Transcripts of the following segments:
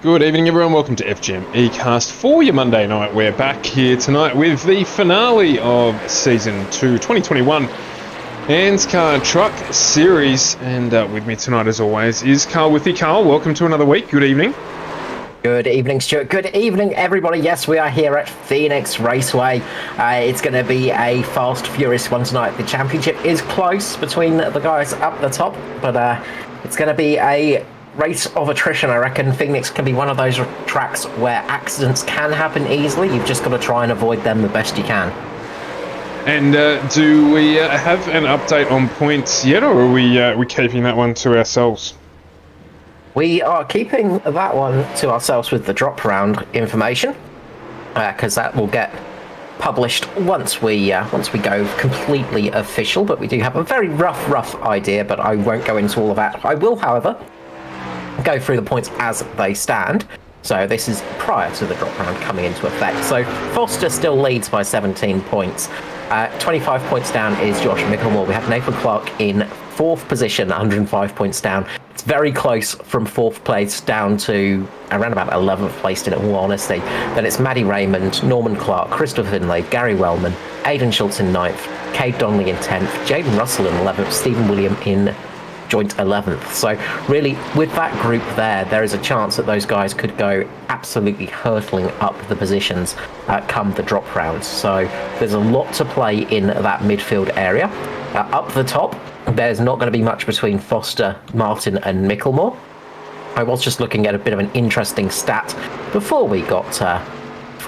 Good evening, everyone. Welcome to FGM eCast for your Monday night. We're back here tonight with the finale of Season 2 2021 ANZCAR Truck Series. And with me tonight, as always, is Carl with you. Carl, welcome to another week. Good evening. Good evening, Stuart. Good evening, everybody. Yes, we are here at Phoenix Raceway. It's going to be a fast, furious one tonight. The championship is close between the guys up the top, but it's going to be a race of attrition. I reckon Phoenix can be one of those tracks where accidents can happen easily. You've just got to try and avoid them the best you can. And do we have an update on points yet, or are we keeping that one to ourselves? We are keeping that one to ourselves with the drop round information, because that will get published once we go completely official. But we do have a very rough idea, but I won't go into all of that. I will, however, go through the points as they stand. So this is prior to the drop round coming into effect. So Foster still leads by 17 points. 25 points down is Josh Micklemore. We have Nathan Clark in fourth position, 105 points down. It's very close from fourth place down to around about 11th place in all honesty. Then it's Maddie Raymond, Norman Clark, Christopher Finlay, Gary Wellman, Aidan Schultz in 9th, Cade Donnelly in 10th, Jaden Russell in 11th, Stephen William in joint 11th. So really, with that group there is a chance that those guys could go absolutely hurtling up the positions come the drop rounds. So there's a lot to play in that midfield area. Up the top, there's not going to be much between Foster, Martin and Micklemore. I was just looking at a bit of an interesting stat before we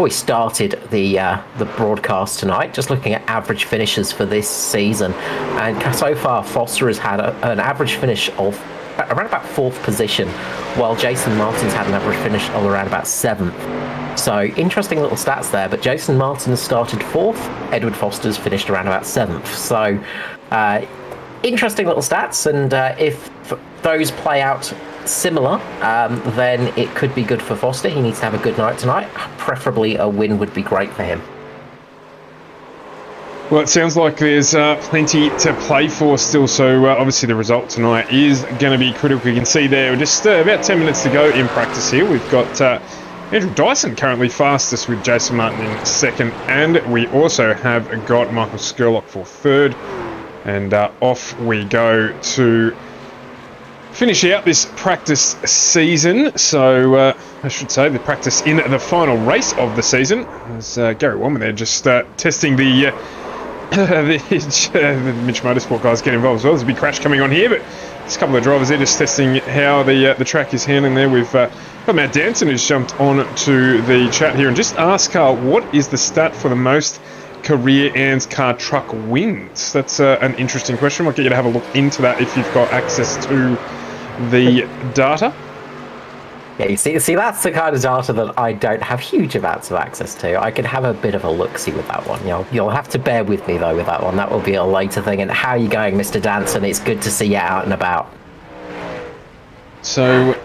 started the broadcast tonight, just looking at average finishes for this season, and so far Foster has had an average finish of around about 4th position, while Jason Martin's had an average finish of around about 7th. So interesting little stats there, but Jason Martin started 4th, Edward Foster's finished around about 7th. So interesting little stats, and if those play out similar, then it could be good for Foster. He needs to have a good night tonight. Preferably a win would be great for him. Well, it sounds like there's plenty to play for still, so obviously the result tonight is going to be critical. You can see there, just about 10 minutes to go in practice here. We've got Andrew Dyson currently fastest with Jason Martin in 2nd, and we also have got Michael Skurlock for 3rd. And off we go to finish out this practice season. So I should say the practice in the final race of the season. As Gary Wellman there just testing the Mitch Motorsport guys get involved as well. There's a big crash coming on here, but there's a couple of drivers there just testing how the track is handling there. We've got Matt Danson who's jumped on to the chat here and just asked Carl, what is the stat for the most career ANZCAR truck wins? That's an interesting question. I'll get you to have a look into that if you've got access to the data. Yeah, you see, that's the kind of data that I don't have huge amounts of access to. I could have a bit of a look-see with that one. You'll have to bear with me, though, with that one. That will be a later thing. And how are you going, Mr. Danson? It's good to see you out and about. So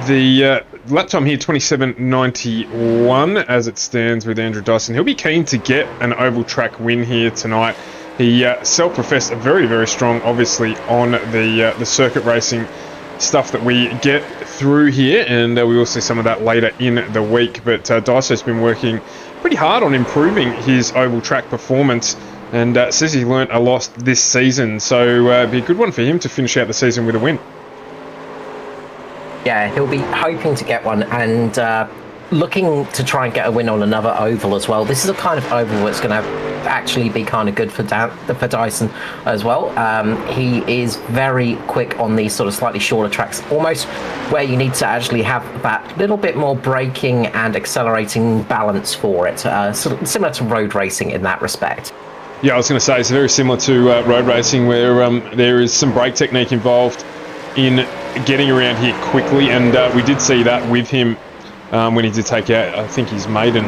the lap time here, 27.91 as it stands with Andrew Dyson. He'll be keen to get an oval track win here tonight. He self-professed very, very strong, obviously, on the circuit racing stuff that we get through here, and we will see some of that later in the week. But Dyson's been working pretty hard on improving his oval track performance, and says he learnt a lot this season. So it'd be a good one for him to finish out the season with a win. Yeah, he'll be hoping to get one, and looking to try and get a win on another oval as well. This is a kind of oval that's going to actually be kind of good for Dyson as well. He is very quick on these sort of slightly shorter tracks, almost where you need to actually have that little bit more braking and accelerating balance for it, sort of similar to road racing in that respect. Yeah, I was going to say it's very similar to road racing, where there is some brake technique involved in getting around here quickly, and we did see that with him when he did take out, I think, his maiden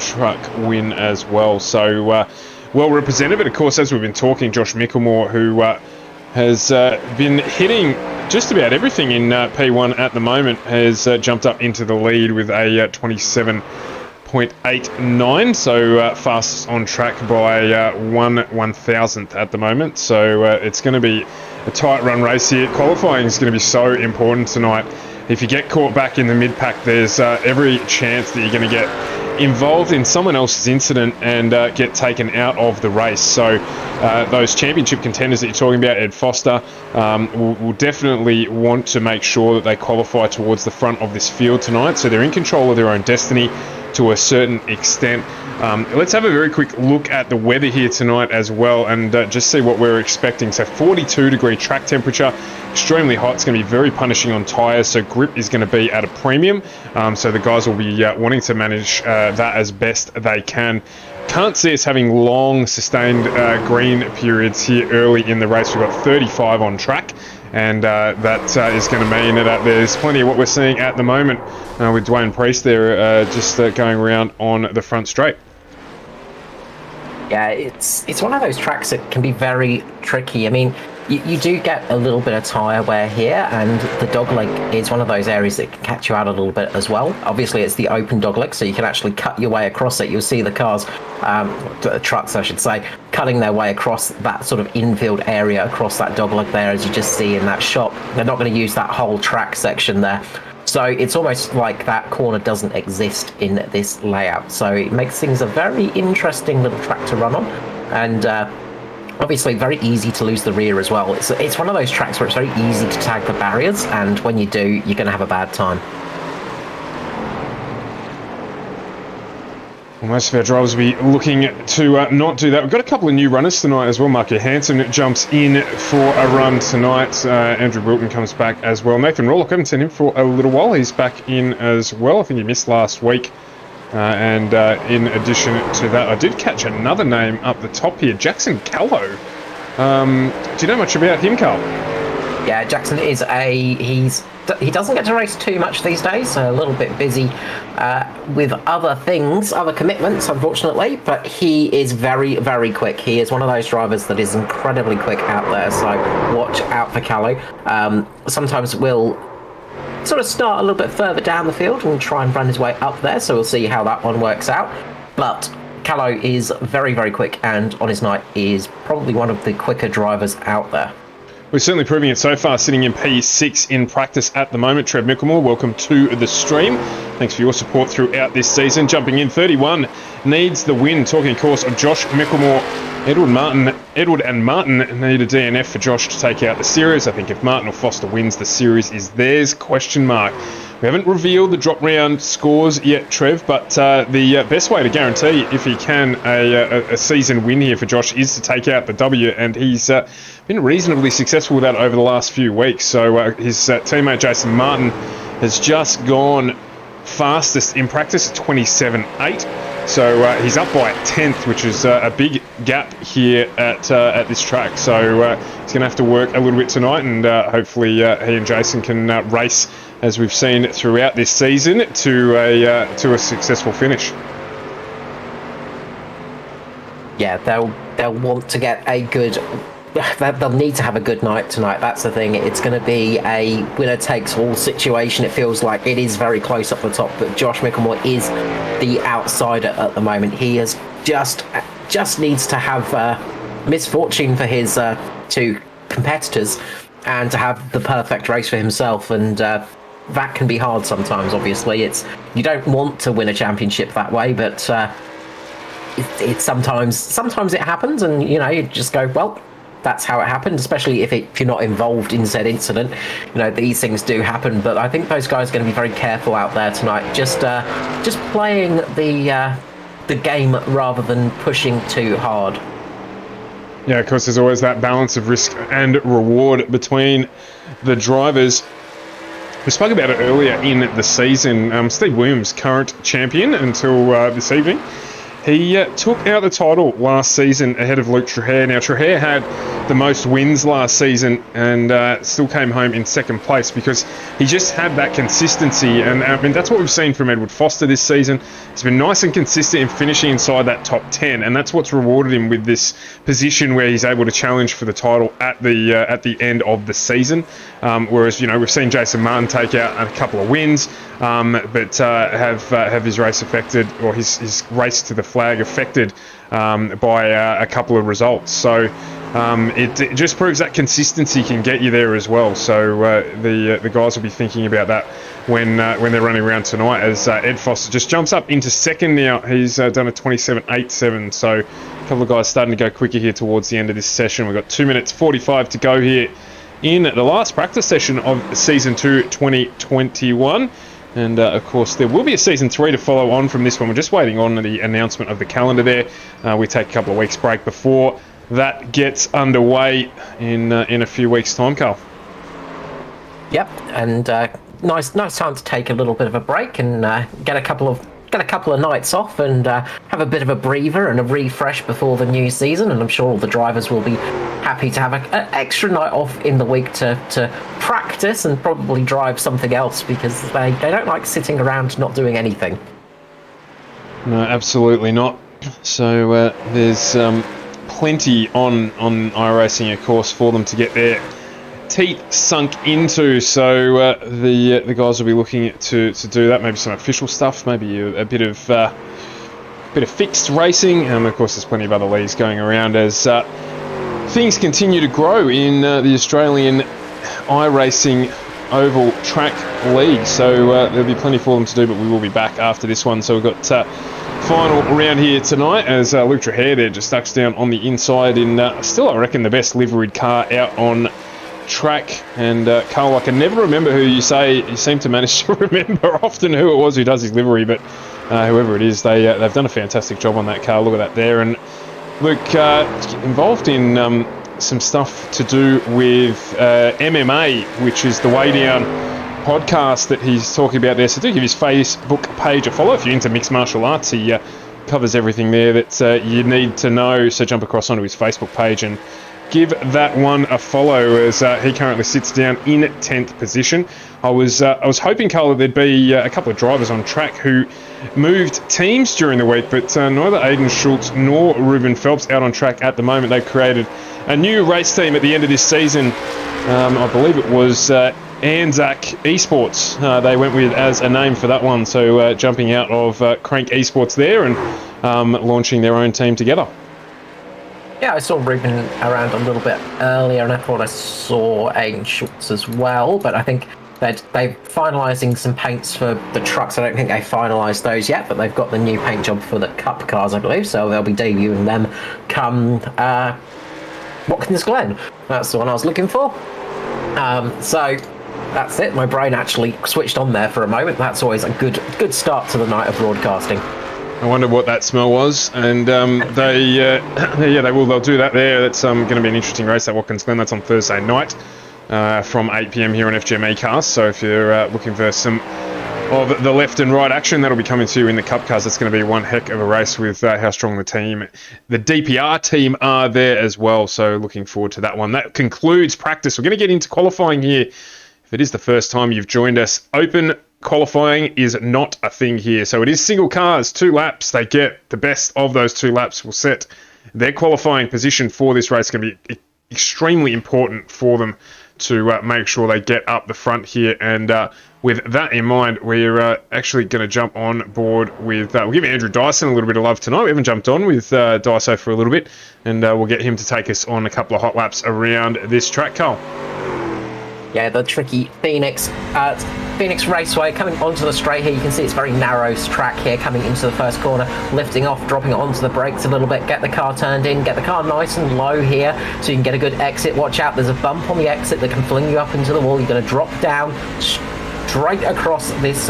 truck win as well. So well represented. But of course, as we've been talking, Josh Micklemore, who has been hitting just about everything in P1 at the moment, has jumped up into the lead with a 27.89. So fastest on track by 1/1000th at the moment. So it's going to be a tight run race here. Qualifying is going to be so important tonight. if you get caught back in the mid-pack, there's every chance that you're going to get involved in someone else's incident and get taken out of the race. So those championship contenders that you're talking about, Ed Foster, will definitely want to make sure that they qualify towards the front of this field tonight, so they're in control of their own destiny to a certain extent. Let's have a very quick look at the weather here tonight as well, and just see what we're expecting. So 42-degree track temperature, extremely hot. It's going to be very punishing on tyres, so grip is going to be at a premium. So the guys will be wanting to manage that as best they can. Can't see us having long, sustained green periods here early in the race. We've got 35 on track, and that is going to mean that there's plenty of what we're seeing at the moment with Dwayne Priest there just going around on the front straight. Yeah, it's one of those tracks that can be very tricky. I mean, you do get a little bit of tyre wear here, and the dogleg is one of those areas that can catch you out a little bit as well. Obviously, it's the open dogleg, so you can actually cut your way across it. You'll see the cars, the trucks, I should say, cutting their way across that sort of infield area, across that dogleg there, as you just see in that shot. They're not going to use that whole track section there. So it's almost like that corner doesn't exist in this layout. So it makes things a very interesting little track to run on. And obviously very easy to lose the rear as well. It's one of those tracks where it's very easy to tag the barriers, and when you do, you're going to have a bad time. Well, most of our drivers will be looking to not do that. We've got a couple of new runners tonight as well. Mark Johansson jumps in for a run tonight. Andrew Wilton comes back as well. Nathan Rawlock, I haven't seen him for a little while. He's back in as well. I think he missed last week. And in addition to that, I did catch another name up the top here, Jackson Callow. Do you know much about him, Carl? Yeah, Jackson is he doesn't get to race too much these days, so a little bit busy with other things, other commitments, unfortunately, but he is very, very quick. He is one of those drivers that is incredibly quick out there, so watch out for Callow. Sometimes we'll sort of start a little bit further down the field and try and run his way up there, so we'll see how that one works out. But Callow is very, very quick, and on his night is probably one of the quicker drivers out there. We're certainly proving it so far, sitting in P6 in practice at the moment. Trev Micklemore, welcome to the stream. Thanks for your support throughout this season. Jumping in, 31 needs the win. Talking, of course, of Josh Micklemore. Edward and Martin need a DNF for Josh to take out the series. I think if Martin or Foster wins, the series is theirs, question mark. We haven't revealed the drop round scores yet, Trev, but the best way to guarantee, if he can, a season win here for Josh is to take out the W, and he's been reasonably successful with that over the last few weeks. So his teammate Jason Martin has just gone fastest in practice at 27.8. So he's up by a 10th, which is a big gap here at this track. So he's going to have to work a little bit tonight, and hopefully he and Jason can race, as we've seen throughout this season, to a successful finish. Yeah, they'll want to get a good. They'll need to have a good night tonight. That's the thing. It's going to be a winner-takes-all situation. It feels like it is very close up the top, but Josh Micklemore is the outsider at the moment. He has just needs to have misfortune for his two competitors and to have the perfect race for himself. And that can be hard sometimes. Obviously, you don't want to win a championship that way, but it's sometimes it happens, and you just go, well, that's how it happened, especially if you're not involved in said incident. These things do happen, but I think those guys are going to be very careful out there tonight, just playing the game rather than pushing too hard. Yeah, of course, there's always that balance of risk and reward between the drivers. We spoke about it earlier in the season. Steve Williams, current champion until this evening, he took out the title last season ahead of Luke Trahair. Now, Trahair had the most wins last season and still came home in second place because he just had that consistency. And I mean, that's what we've seen from Edward Foster this season. He's been nice and consistent in finishing inside that top 10, and that's what's rewarded him with this position where he's able to challenge for the title at the end of the season. Whereas, we've seen Jason Martin take out a couple of wins, but have his race affected, or his race to the flag affected by a couple of results. So it just proves that consistency can get you there as well. So the guys will be thinking about that when they're running around tonight, as Ed Foster just jumps up into second now. He's done a 27.87, so a couple of guys starting to go quicker here towards the end of this session. We've got 2 minutes 45 to go here in the last practice session of Season 2 2021. And, of course, there will be a Season 3 to follow on from this one. We're just waiting on the announcement of the calendar there. We take a couple of weeks break before that gets underway in a few weeks' time, Carl. Yep, and nice time to take a little bit of a break and get a couple of nights off and have a bit of a breather and a refresh before the new season. And I'm sure all the drivers will be happy to have an extra night off in the week to practice and probably drive something else, because they don't like sitting around not doing anything. No, absolutely not. So there's plenty on iRacing, of course, for them to get their teeth sunk into. So the guys will be looking to do that. Maybe some official stuff, maybe a bit of fixed racing. Of course, there's plenty of other leagues going around as things continue to grow in the Australian iRacing Oval Track League. So there'll be plenty for them to do, but we will be back after this one. So we've got final round here tonight as Luke Trahair there just ducks down on the inside in still, I reckon, the best liveried car out on track. And Carl, I can never remember who you seem to manage to remember often who it was who does his livery, but whoever it is, they've done a fantastic job on that car. Look at that there. And Luke involved in some stuff to do with MMA, which is the Way Down podcast that he's talking about there. So do give his Facebook page a follow if you're into mixed martial arts. He covers everything there that you need to know. So jump across onto his Facebook page and give that one a follow, as he currently sits down in 10th position. I was hoping, Carl, that there'd be a couple of drivers on track who moved teams during the week, but neither Aidan Schultz nor Ruben Phelps out on track at the moment. They've created a new race team at the end of this season. I believe it was ANZAC Esports they went with as a name for that one. So jumping out of Crank Esports there and launching their own team together. Yeah, I saw Ruben around a little bit earlier, and I thought I saw Aidan Schultz as well, but I think they're finalising some paints for the trucks. I don't think they finalised those yet, but they've got the new paint job for the Cup cars, I believe, so they'll be debuting them come Watkins Glen. That's the one I was looking for. So that's it. My brain actually switched on there for a moment. That's always a good start to the night of broadcasting. I wonder what that smell was, and they'll do that there. That's going to be an interesting race at Watkins Glen. That's on Thursday night from 8 p.m. here on FGME Cast. So if you're looking for some of the left and right action, that'll be coming to you in the Cup cars. It's going to be one heck of a race with how strong the DPR team are there as well. So looking forward to that one. That concludes practice. We're going to get into qualifying here. If it is the first time you've joined us, open qualifying is not a thing here. So it is single cars, 2 laps. They get the best of those 2 laps will set their qualifying position for this race. It's going to be extremely important for them to make sure they get up the front here. And with that in mind, we're actually going to jump on board with... we'll give Andrew Dyson a little bit of love tonight. We haven't jumped on with Dyso for a little bit. And we'll get him to take us on a couple of hot laps around this track, Carl. Yeah, the tricky Phoenix Raceway coming onto the straight here. You can see it's very narrow track here coming into the first corner, lifting off, dropping it onto the brakes a little bit, get the car turned in, get the car nice and low here so you can get a good exit. Watch out, there's a bump on the exit that can fling you up into the wall. You're going to drop down straight across this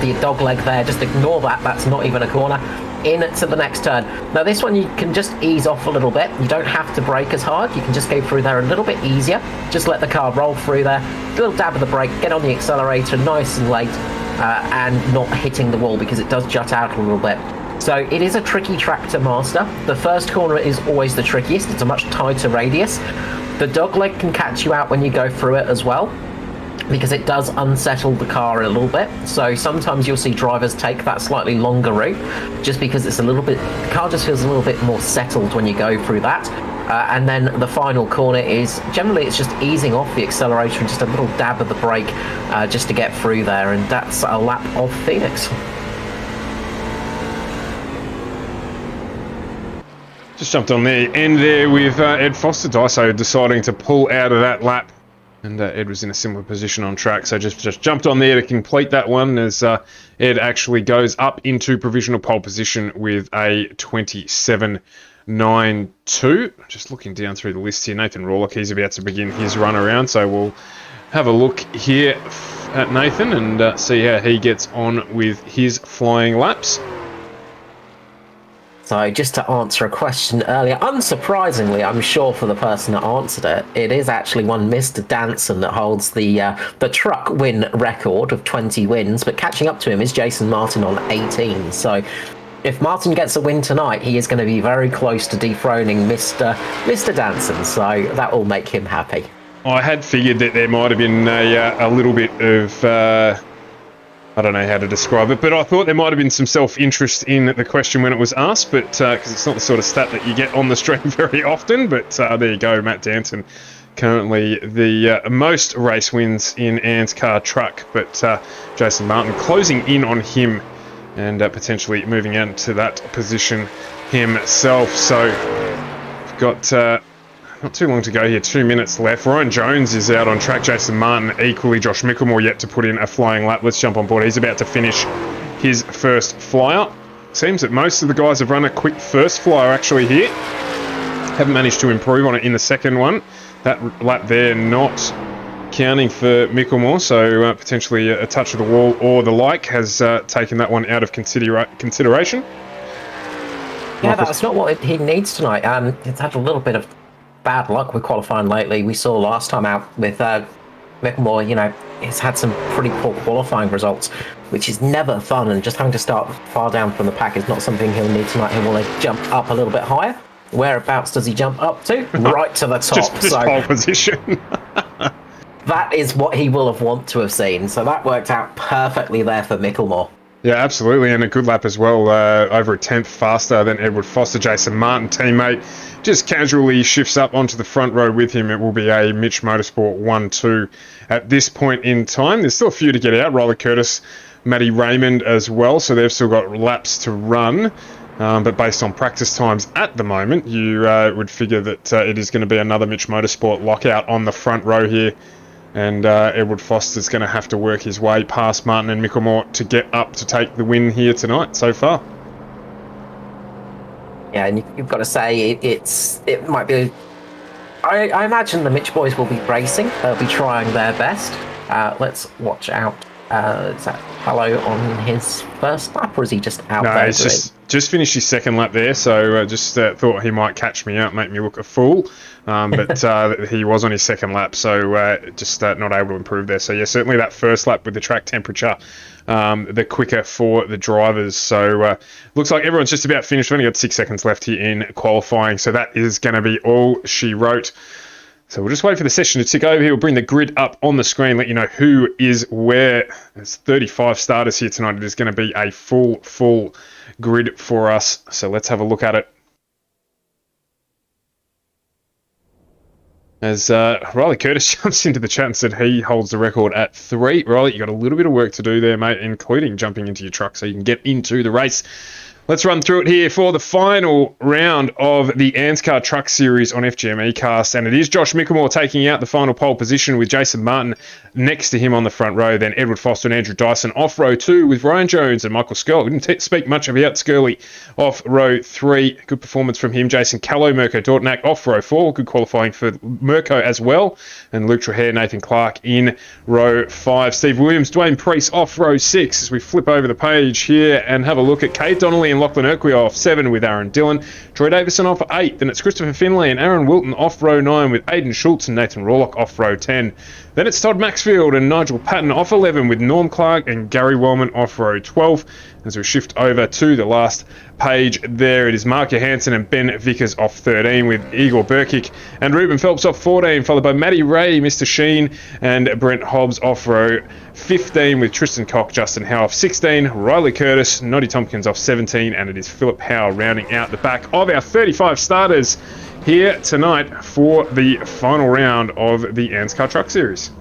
the dog leg there. Just ignore that, that's not even a corner. Into the next turn. Now this one you can just ease off a little bit. You don't have to brake as hard. You can just go through there a little bit easier. Just let the car roll through there. A little dab of the brake, get on the accelerator nice and late and not hitting the wall because it does jut out a little bit. So it is a tricky track to master. The first corner is always the trickiest. It's a much tighter radius. The dog leg can catch you out when you go through it as well, because it does unsettle the car a little bit. So sometimes you'll see drivers take that slightly longer route just because it's the car just feels a little bit more settled when you go through that. And then the final corner is, generally it's just easing off the accelerator and just a little dab of the brake just to get through there. And that's a lap of Phoenix. Just jumped on the end there with Ed Foster. Daiso deciding to pull out of that lap. And Ed was in a similar position on track, so just jumped on there to complete that one as Ed actually goes up into provisional pole position with a 27.92. Just looking down through the list here, Nathan Rawlock, he's about to begin his run around, so we'll have a look here at Nathan and see how he gets on with his flying laps. So just to answer a question earlier, unsurprisingly, I'm sure for the person that answered it, it is actually one Mr. Danson that holds the truck win record of 20 wins, but catching up to him is Jason Martin on 18. So if Martin gets a win tonight, he is going to be very close to dethroning Mr. Danson, so that will make him happy. I had figured that there might have been a little bit of... I don't know how to describe it, but I thought there might have been some self-interest in the question when it was asked, but because it's not the sort of stat that you get on the stream very often, but there you go, Matt Danton, currently the most race wins in ANZCAR truck, but Jason Martin closing in on him and potentially moving into that position himself. So we've got not too long to go here, 2 minutes left. Ryan Jones is out on track. Jason Martin equally. Josh Mickelmore yet to put in a flying lap. Let's jump on board. He's about to finish his first flyer. Seems that most of the guys have run a quick first flyer actually here. Haven't managed to improve on it in the second one. That lap there not counting for Mickelmore, so potentially a touch of the wall or the like has taken that one out of consideration. Yeah, that's not what he needs tonight. He's had a little bit of bad luck with qualifying lately. We saw last time out with Mickelmore, you know, he's had some pretty poor qualifying results, which is never fun, and just having to start far down from the pack is not something he'll need tonight. He'll want to jump up a little bit higher. Whereabouts does he jump up to? Right to the top. just pole position. That is what he will have want to have seen, so that worked out perfectly there for Mickelmore. Yeah, absolutely, and a good lap as well, over a tenth faster than Edward Foster. Jason Martin, teammate, just casually shifts up onto the front row with him. It will be a Mitch Motorsport 1-2 at this point in time. There's still a few to get out. Riley Curtis, Matty Raymond as well, so they've still got laps to run. But based on practice times at the moment, you would figure that it is going to be another Mitch Motorsport lockout on the front row here. And Edward Foster's going to have to work his way past Martin and Mickelmore to get up to take the win here tonight so far. Yeah, and you've got to say it might be... I imagine the Mitch boys will be racing. They'll be trying their best. Let's watch out. Is that Hello on his first lap, or is he just out there? No, he's just finished his second lap there, so just thought he might catch me out, make me look a fool. But he was on his second lap, so just not able to improve there. So yeah, certainly that first lap with the track temperature, the quicker for the drivers. So looks like everyone's just about finished. We've only got 6 seconds left here in qualifying, so that is going to be all she wrote. So we'll just wait for the session to tick over here. We'll bring the grid up on the screen, let you know who is where. There's 35 starters here tonight. It is going to be a full grid for us. So let's have a look at it. As Riley Curtis jumps into the chat and said he holds the record at 3. Riley, you've got a little bit of work to do there, mate, including jumping into your truck so you can get into the race. Let's run through it here for the final round of the ANZCAR Truck Series on FGM eCast, and it is Josh Mickelmore taking out the final pole position with Jason Martin next to him on the front row, then Edward Foster and Andrew Dyson off row 2 with Ryan Jones and Michael Skirley. We didn't speak much about Skirley off row 3. Good performance from him. Jason Callow, Mirko Dortnack off row 4. Good qualifying for Mirko as well. And Luke Trahair, Nathan Clark in row 5. Steve Williams, Dwayne Preece off row 6 as we flip over the page here and have a look at Kate Donnelly and Lachlan Urquhart off 7 with Aaron Dillon. Troy Davison off 8. Then it's Christopher Finlay and Aaron Wilton off row 9 with Aidan Schultz and Nathan Rawlock off row 10. Then it's Todd Maxfield and Nigel Patton off 11 with Norm Clark and Gary Wellman off row 12. As we shift over to the last page there, it is Mark Johansson and Ben Vickers off 13 with Igor Burkic and Ruben Phelps off 14, followed by Matty Ray, Mr. Sheen and Brent Hobbs off row 15 with Tristan Koch, Justin Howe off 16, Riley Curtis, Noddy Tompkins off 17, and it is Philip Howe rounding out the back of our 35 starters here tonight for the final round of the ANZCAR Truck Series.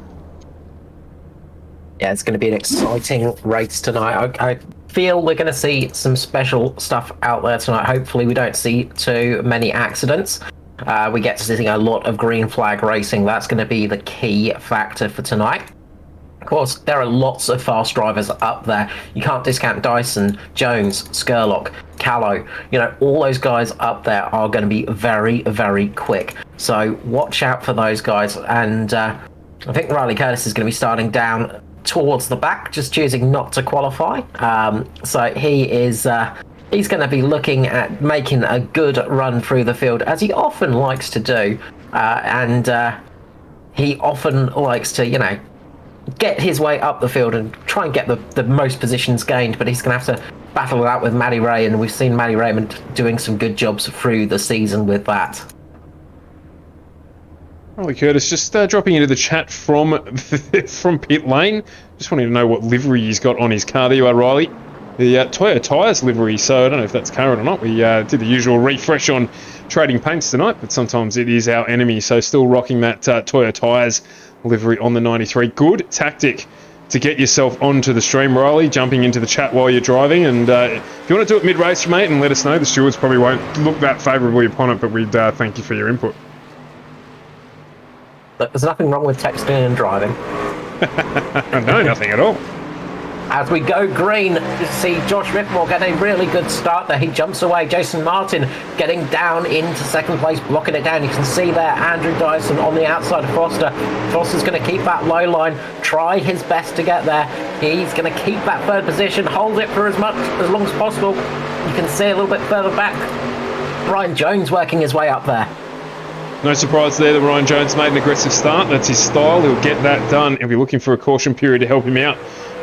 Yeah, it's going to be an exciting race tonight. feel we're going to see some special stuff out there tonight. Hopefully we don't see too many accidents. We get to see a lot of green flag racing. That's going to be the key factor for tonight. Of course, there are lots of fast drivers up there. You can't discount Dyson, Jones, Skurlock, Callow. You know, all those guys up there are going to be very, very quick. So watch out for those guys. And I think Riley Curtis is going to be starting down towards the back, just choosing not to qualify. So he is... he's going to be looking at making a good run through the field, as he often likes to do. He often likes to, you know, get his way up the field and try and get the most positions gained, but he's going to have to battle it out with Matty Ray, and we've seen Matty Raymond doing some good jobs through the season with that. Riley Curtis just dropping into the chat from pit lane. Just wanting to know what livery he's got on his car. There you are, Riley. The Toyota Tyres livery, so I don't know if that's current or not. We did the usual refresh on trading paints tonight, but sometimes it is our enemy, so still rocking that Toyota Tyres livery on the 93. Good tactic to get yourself onto the stream, Riley, jumping into the chat while you're driving. And if you want to do it mid-race, mate, and let us know, the stewards probably won't look that favourably upon it, but we'd thank you for your input. But there's nothing wrong with texting and driving. No, nothing at all. As we go green, you see Josh Whitmore get a really good start there. He jumps away. Jason Martin getting down into second place, blocking it down. You can see there Andrew Dyson on the outside of Foster. Foster's going to keep that low line, try his best to get there. He's going to keep that third position, hold it for as long as possible. You can see a little bit further back, Ryan Jones working his way up there. No surprise there that Ryan Jones made an aggressive start. That's his style. He'll get that done. He'll be looking for a caution period to help him out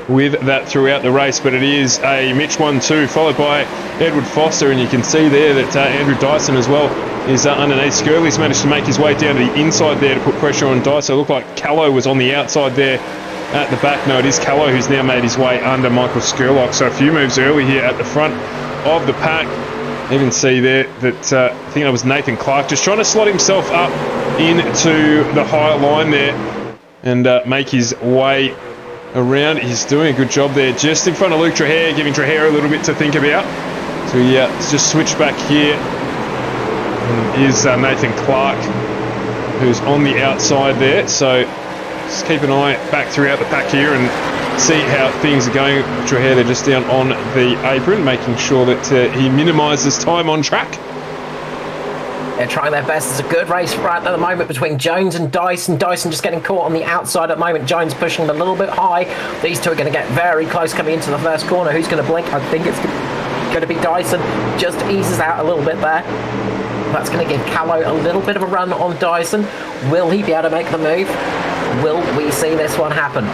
with that throughout the race, but it is a Mitch 1-2 followed by Edward Foster, and you can see there that Andrew Dyson as well is underneath. Skirley's managed to make his way down to the inside there to put pressure on Dyson. It looked like Callow was on the outside there at the back. No, it is Callow who's now made his way under Michael Skurlock, so a few moves early here at the front of the pack. You can see there that I think that was Nathan Clark just trying to slot himself up into the high line there and make his way around. He's doing a good job there just in front of Luke Trahere, giving Trahere a little bit to think about. So yeah, just switch back here. And is Nathan Clark, who's on the outside there. So just keep an eye back throughout the pack here and see how things are going. Trahere, they're just down on the apron, making sure that he minimises time on track. They're trying their best. It's a good race right at the moment between Jones and Dyson. Dyson just getting caught on the outside at the moment. Jones pushing a little bit high. These two are going to get very close coming into the first corner. Who's going to blink? I think it's going to be Dyson. Just eases out a little bit there. That's going to give Callow a little bit of a run on Dyson. Will he be able to make the move? Will we see this one happen?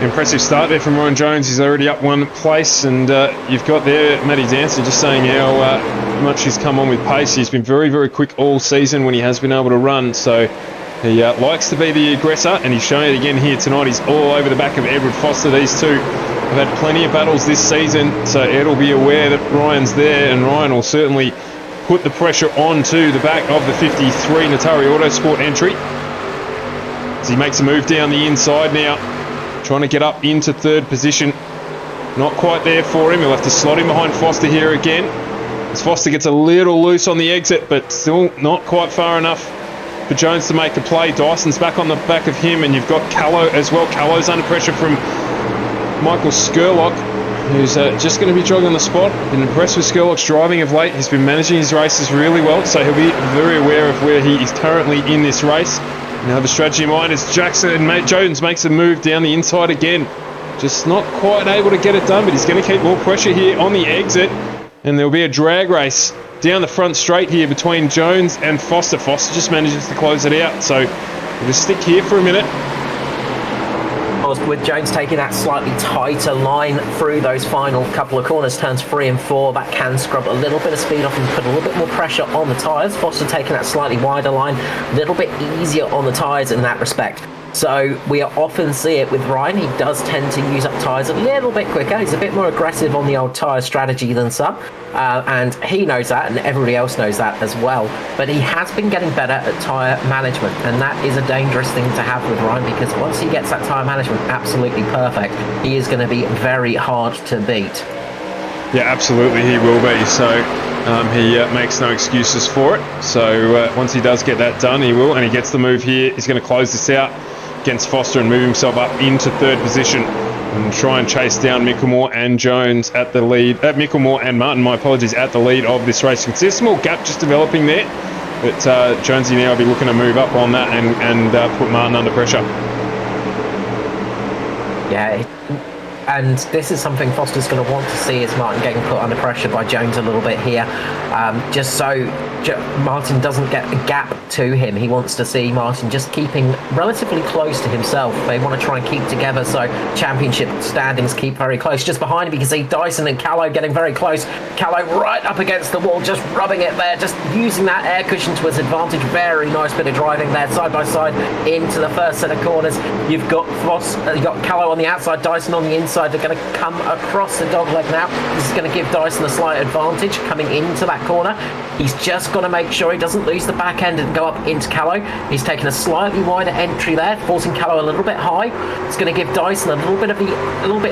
Impressive start there from Ryan Jones. He's already up one place, and you've got there Matty Dancer just saying how much he's come on with pace. He's been very, very quick all season when he has been able to run, so he likes to be the aggressor, and he's showing it again here tonight. He's all over the back of Edward Foster. These two have had plenty of battles this season, so Ed will be aware that Ryan's there, and Ryan will certainly put the pressure onto the back of the 53 Natari Autosport entry as he makes a move down the inside now, trying to get up into third position. Not quite there for him. He'll have to slot him behind Foster here again, as Foster gets a little loose on the exit, but still not quite far enough for Jones to make a play. Dyson's back on the back of him, and you've got Callow as well. Callow's under pressure from Michael Skurlock, who's just going to be jogging on the spot. Been impressed with Skurlock's driving of late. He's been managing his races really well, so he'll be very aware of where he is currently in this race. And have a strategy in mind as Jones makes a move down the inside again. Just not quite able to get it done, but he's going to keep more pressure here on the exit. And there'll be a drag race down the front straight here between Jones and Foster. Foster just manages to close it out, so we'll just stick here for a minute. With Jones taking that slightly tighter line through those final couple of corners, turns 3 and 4, that can scrub a little bit of speed off and put a little bit more pressure on the tyres. Foster taking that slightly wider line, a little bit easier on the tyres in that respect. So we often see it with Ryan. He does tend to use up tyres a little bit quicker. He's a bit more aggressive on the old tyre strategy than some. And he knows that, and everybody else knows that as well. But he has been getting better at tyre management, and that is a dangerous thing to have with Ryan, because once he gets that tyre management absolutely perfect, he is going to be very hard to beat. Yeah, absolutely he will be. So he makes no excuses for it. So once he does get that done, he will, and he gets the move here. He's going to close this out against Foster and move himself up into third position and try and chase down Mickelmore and Jones at the lead. Mickelmore and Martin, my apologies, at the lead of this race. You can see a small gap just developing there, but Jonesy now will be looking to move up on that and put Martin under pressure. Yeah, and this is something Foster's going to want to see, is Martin getting put under pressure by Jones a little bit here, just so Martin doesn't get a gap to him. He wants to see Martin just keeping relatively close to himself. They want to try and keep together, so championship standings keep very close. Just behind him you can see Dyson and Callow getting very close. Callow right up against the wall, just rubbing it there, just using that air cushion to his advantage. Very nice bit of driving there, side by side into the first set of corners. You've got you've got Callow on the outside, Dyson on the inside. They're going to come across the dogleg now. This is going to give Dyson a slight advantage coming into that corner. He's just got to make sure he doesn't lose the back end and go up into Callow. He's taken a slightly wider entry there, forcing Callow a little bit high. It's going to give Dyson a little bit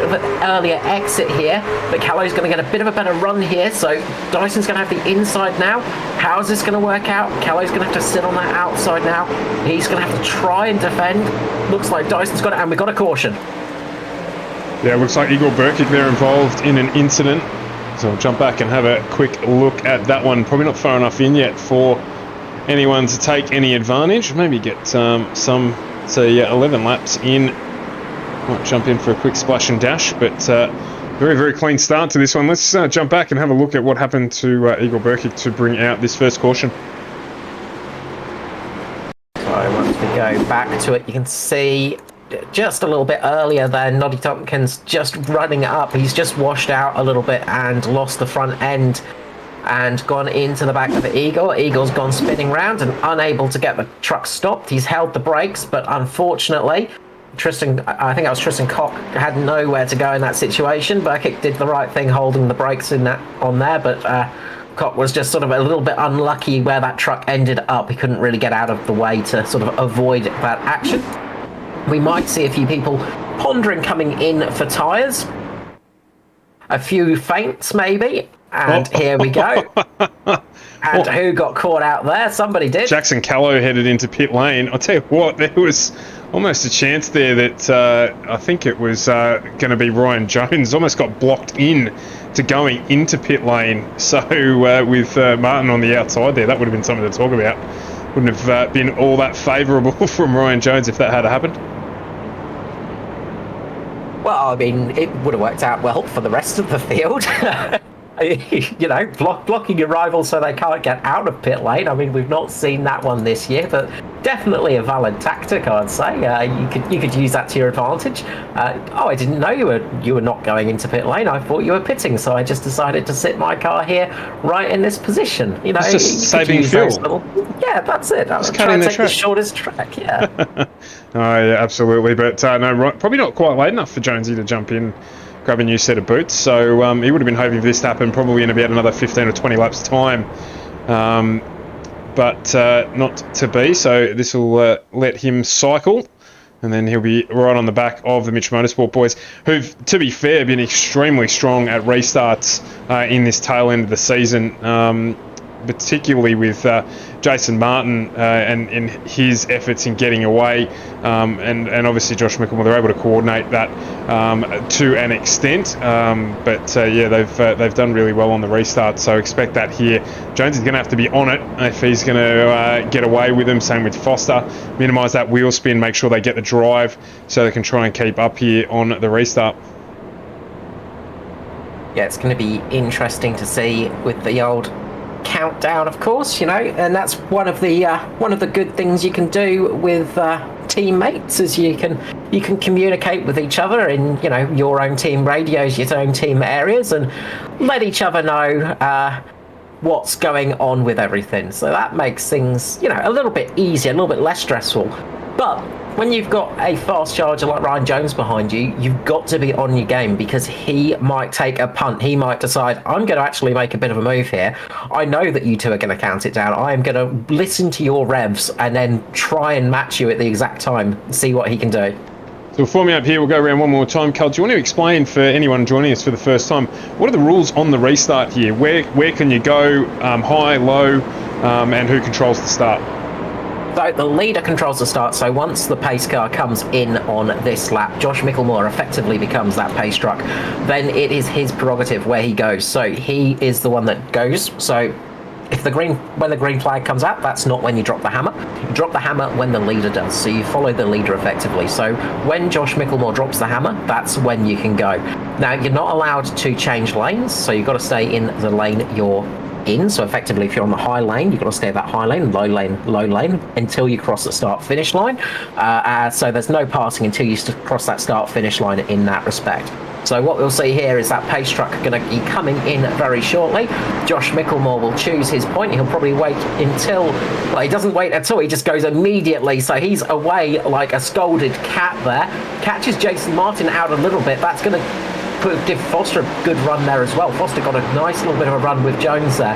of an earlier exit here, but Callow's going to get a bit of a better run here. So Dyson's going to have the inside now. How's this going to work out? Callow's going to have to sit on that outside now. He's going to have to try and defend. Looks like Dyson's got it, and we've got a caution. Yeah, looks like Igor Burkic there involved in an incident. So I'll jump back and have a quick look at that one. Probably not far enough in yet for anyone to take any advantage. Maybe get some, say, 11 laps in. Might jump in for a quick splash and dash, but very, very clean start to this one. Let's jump back and have a look at what happened to Igor Burkic to bring out this first caution. So once we go back to it, you can see just a little bit earlier there, Noddy Tompkins just running up. He's just washed out a little bit and lost the front end and gone into the back of Igor. Igor's gone spinning round and unable to get the truck stopped. He's held the brakes, but unfortunately, I think that was Tristan Koch, had nowhere to go in that situation. Burkic did the right thing holding the brakes on there, but Koch was just sort of a little bit unlucky where that truck ended up. He couldn't really get out of the way to sort of avoid that action. We might see a few people pondering coming in for tyres. A few feints, maybe. And here we go. And who got caught out there? Somebody did. Jackson Callow headed into pit lane. I'll tell you what, there was almost a chance there that I think it was going to be Ryan Jones. Almost got blocked in to going into pit lane. So with Martin on the outside there, that would have been something to talk about. Wouldn't have been all that favourable from Ryan Jones if that had happened. Well, I mean, it would have worked out well for the rest of the field. You know, blocking your rivals so they can't get out of pit lane. I mean, we've not seen that one this year, but definitely a valid tactic, I'd say. You could use that to your advantage. I didn't know you were not going into pit lane. I thought you were pitting, so I just decided to sit my car here, right in this position. You know, it's just saving fuel. Yeah, that's it. I was trying to take the shortest track. Yeah. Oh, yeah, absolutely. But no, probably not quite late enough for Jonesy to jump in, grab a new set of boots. So he would have been hoping for this to happen probably in about another 15 or 20 laps time. But not to be. So this will let him cycle. And then he'll be right on the back of the Mitch Motorsport boys, who've, to be fair, been extremely strong at restarts in this tail end of the season, particularly with Jason Martin and his efforts in getting away, and obviously Josh Mickelmore. They're able to coordinate that to an extent, but yeah, they've done really well on the restart, so expect that here. Jones is going to have to be on it if he's going to get away with them. Same with Foster. Minimise that wheel spin, make sure they get the drive so they can try and keep up here on the restart. Yeah, it's going to be interesting to see with the old countdown, of course, you know, and that's one of the good things you can do with teammates, is you can communicate with each other in, you know, your own team radios, your own team areas, and let each other know what's going on with everything. So that makes things, you know, a little bit easier, a little bit less stressful. But when you've got a fast charger like Ryan Jones behind you, you've got to be on your game, because he might take a punt. He might decide, I'm going to actually make a bit of a move here. I know that you two are going to count it down. I am going to listen to your revs and then try and match you at the exact time, see what he can do. So we'll form up here. We'll go around one more time. Cal, do you want to explain for anyone joining us for the first time, what are the rules on the restart here? Where can you go, high, low, and who controls the start? So the leader controls the start, so once the pace car comes in on this lap, Josh Mickelmore effectively becomes that pace truck. Then it is his prerogative where he goes. So he is the one that goes. So if when the green flag comes out, that's not when you drop the hammer. You drop the hammer when the leader does, so you follow the leader effectively. So when Josh Mickelmore drops the hammer, that's when you can go. Now, you're not allowed to change lanes, so you've got to stay in the lane you're in. So effectively, if you're on the high lane, you've got to stay at that high lane, low lane, until you cross the start-finish line. So there's no passing until you cross that start-finish line in that respect. So what we'll see here is that pace truck going to be coming in very shortly. Josh Mickelmore will choose his point. He'll probably wait until... Well, he doesn't wait at all. He just goes immediately. So he's away like a scolded cat there. Catches Jason Martin out a little bit. That's going to give Foster a good run there as well. Foster got a nice little bit of a run with Jones there.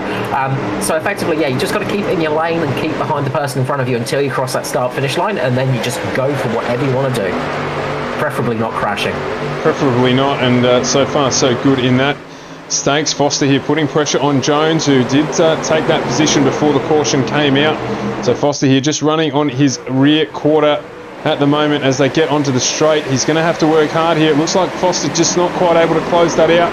So effectively, yeah, you just got to keep in your lane and keep behind the person in front of you until you cross that start-finish line, and then you just go for whatever you want to do. Preferably not crashing. Preferably not, and so far so good in that stakes. Foster here putting pressure on Jones, who did take that position before the caution came out. So Foster here just running on his rear quarter at the moment as they get onto the straight. He's going to have to work hard here. It looks like Foster just not quite able to close that out.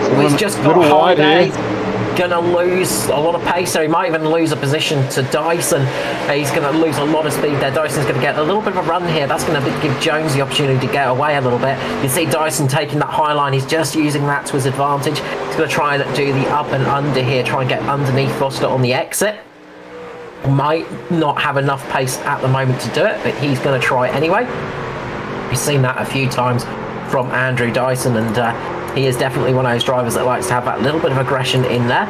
So he's just got high there. He's going to lose a lot of pace, so he might even lose a position to Dyson. He's going to lose a lot of speed there. Dyson's going to get a little bit of a run here. That's going to give Jones the opportunity to get away a little bit. You see Dyson taking that high line. He's just using that to his advantage. He's going to try and do the up and under here, try and get underneath Foster on the exit. Might not have enough pace at the moment to do it, but he's going to try anyway. We've seen that a few times from Andrew Dyson, and he is definitely one of those drivers that likes to have that little bit of aggression in there.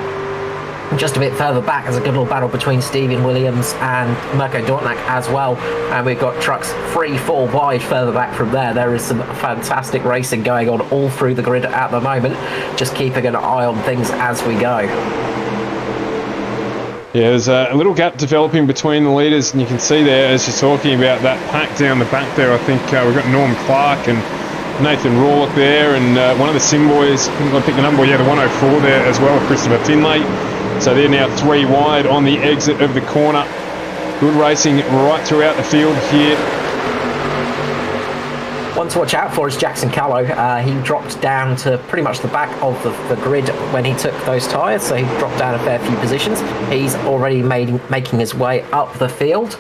Just a bit further back, there's a good little battle between Stephen Williams and Mirko Dortnak as well, and we've got trucks 3-4 wide further back from there. There is some fantastic racing going on all through the grid at the moment, just keeping an eye on things as we go. Yeah, there's a little gap developing between the leaders, and you can see there, as you're talking about that pack down the back there, I think we've got Norm Clark and Nathan Rawlock there, and one of the Sim boys, I pick the number, yeah, the 104 there as well, Christopher Finlay. So they're now 3 wide on the exit of the corner. Good racing right throughout the field here. One to watch out for is Jackson Callow. He dropped down to pretty much the back of the grid when he took those tyres, so he dropped down a fair few positions. He's already making his way up the field.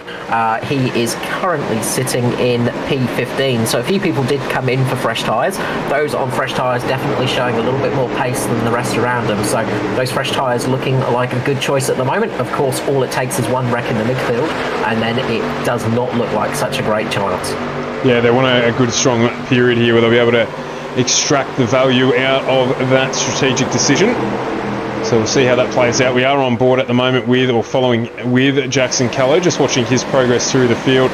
He is currently sitting in P15, so a few people did come in for fresh tyres. Those on fresh tyres definitely showing a little bit more pace than the rest around them, so those fresh tyres looking like a good choice at the moment. Of course, all it takes is one wreck in the midfield, and then it does not look like such a great chance. Yeah, they want a good, strong period here where they'll be able to extract the value out of that strategic decision. So we'll see how that plays out. We are on board at the moment with, or following with, Jackson Callow, just watching his progress through the field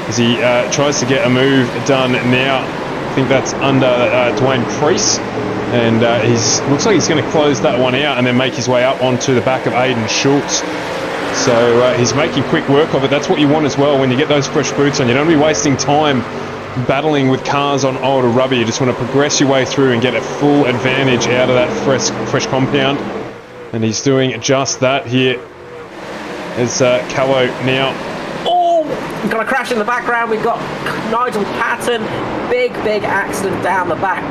as he tries to get a move done now. I think that's under Dwayne Priest, and looks like he's going to close that one out and then make his way up onto the back of Aidan Schultz. So he's making quick work of it. That's what you want as well when you get those fresh boots on. You don't want to be wasting time battling with cars on older rubber. You just want to progress your way through and get a full advantage out of that fresh compound. And he's doing just that here as Callow now. Oh, we've got a crash in the background. We've got Nigel Patton. Big accident down the back.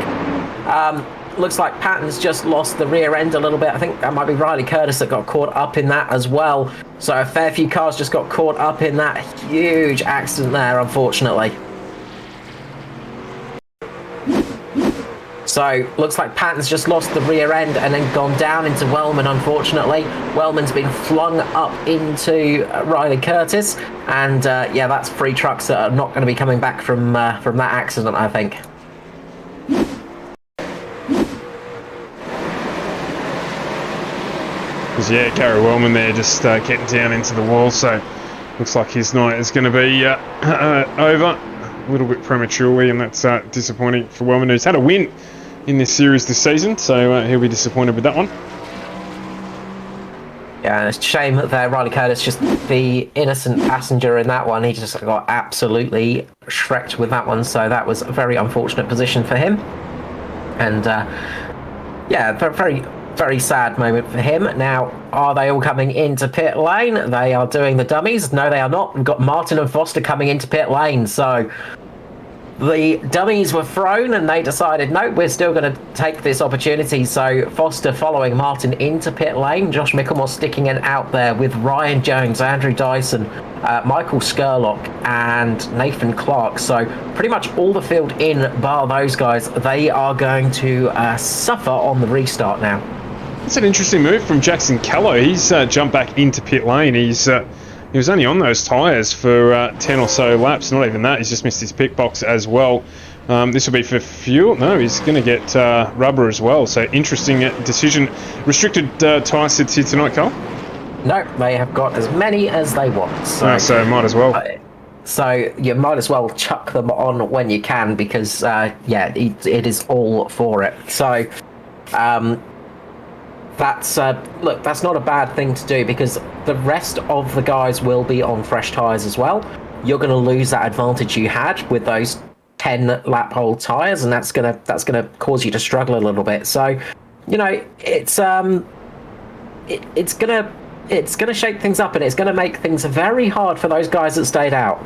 Looks like Patton's just lost the rear end a little bit. I think that might be Riley Curtis that got caught up in that as well. So a fair few cars just got caught up in that huge accident there, unfortunately. So looks like Patton's just lost the rear end and then gone down into Wellman, unfortunately. Wellman's been flung up into Riley Curtis. And yeah, that's 3 trucks that are not going to be coming back from that accident, I think. Yeah, Gary Wellman there just getting down into the wall, so Looks like his night is going to be over a little bit prematurely, and that's disappointing for Wellman, who's had a win in this series this season, so he'll be disappointed with that one. Yeah, it's a shame that Riley Curtis, just the innocent passenger in that one, he just got absolutely shreked with that one, so that was a very unfortunate position for him. And yeah, very, very sad moment for him. Now, are they all coming into pit lane? They are doing the dummies. No, they are not. We've got Martin and Foster coming into pit lane, so the dummies were thrown and they decided, no, we're still going to take this opportunity. So Foster following Martin into pit lane. Josh Mickelmore sticking it out there with Ryan Jones, Andrew Dyson, Michael Skurlock and Nathan Clark. So pretty much all the field in bar those guys. They are going to suffer on the restart now. It's an interesting move from Jackson Callow. He's jumped back into pit lane. He was only on those tyres for 10 or so laps, not even that. He's just missed his pit box as well. This will be for fuel. No, he's going to get rubber as well. So interesting decision. Restricted tyre sits here tonight, Carl? No, they have got as many as they want. So might as well. So you might as well chuck them on when you can because, yeah, it is all for it. So that's look, that's not a bad thing to do because the rest of the guys will be on fresh tyres as well. You're going to lose that advantage you had with those 10 lap hole tyres, and that's gonna cause you to struggle a little bit. So, you know, it's gonna shake things up, and it's gonna make things very hard for those guys that stayed out.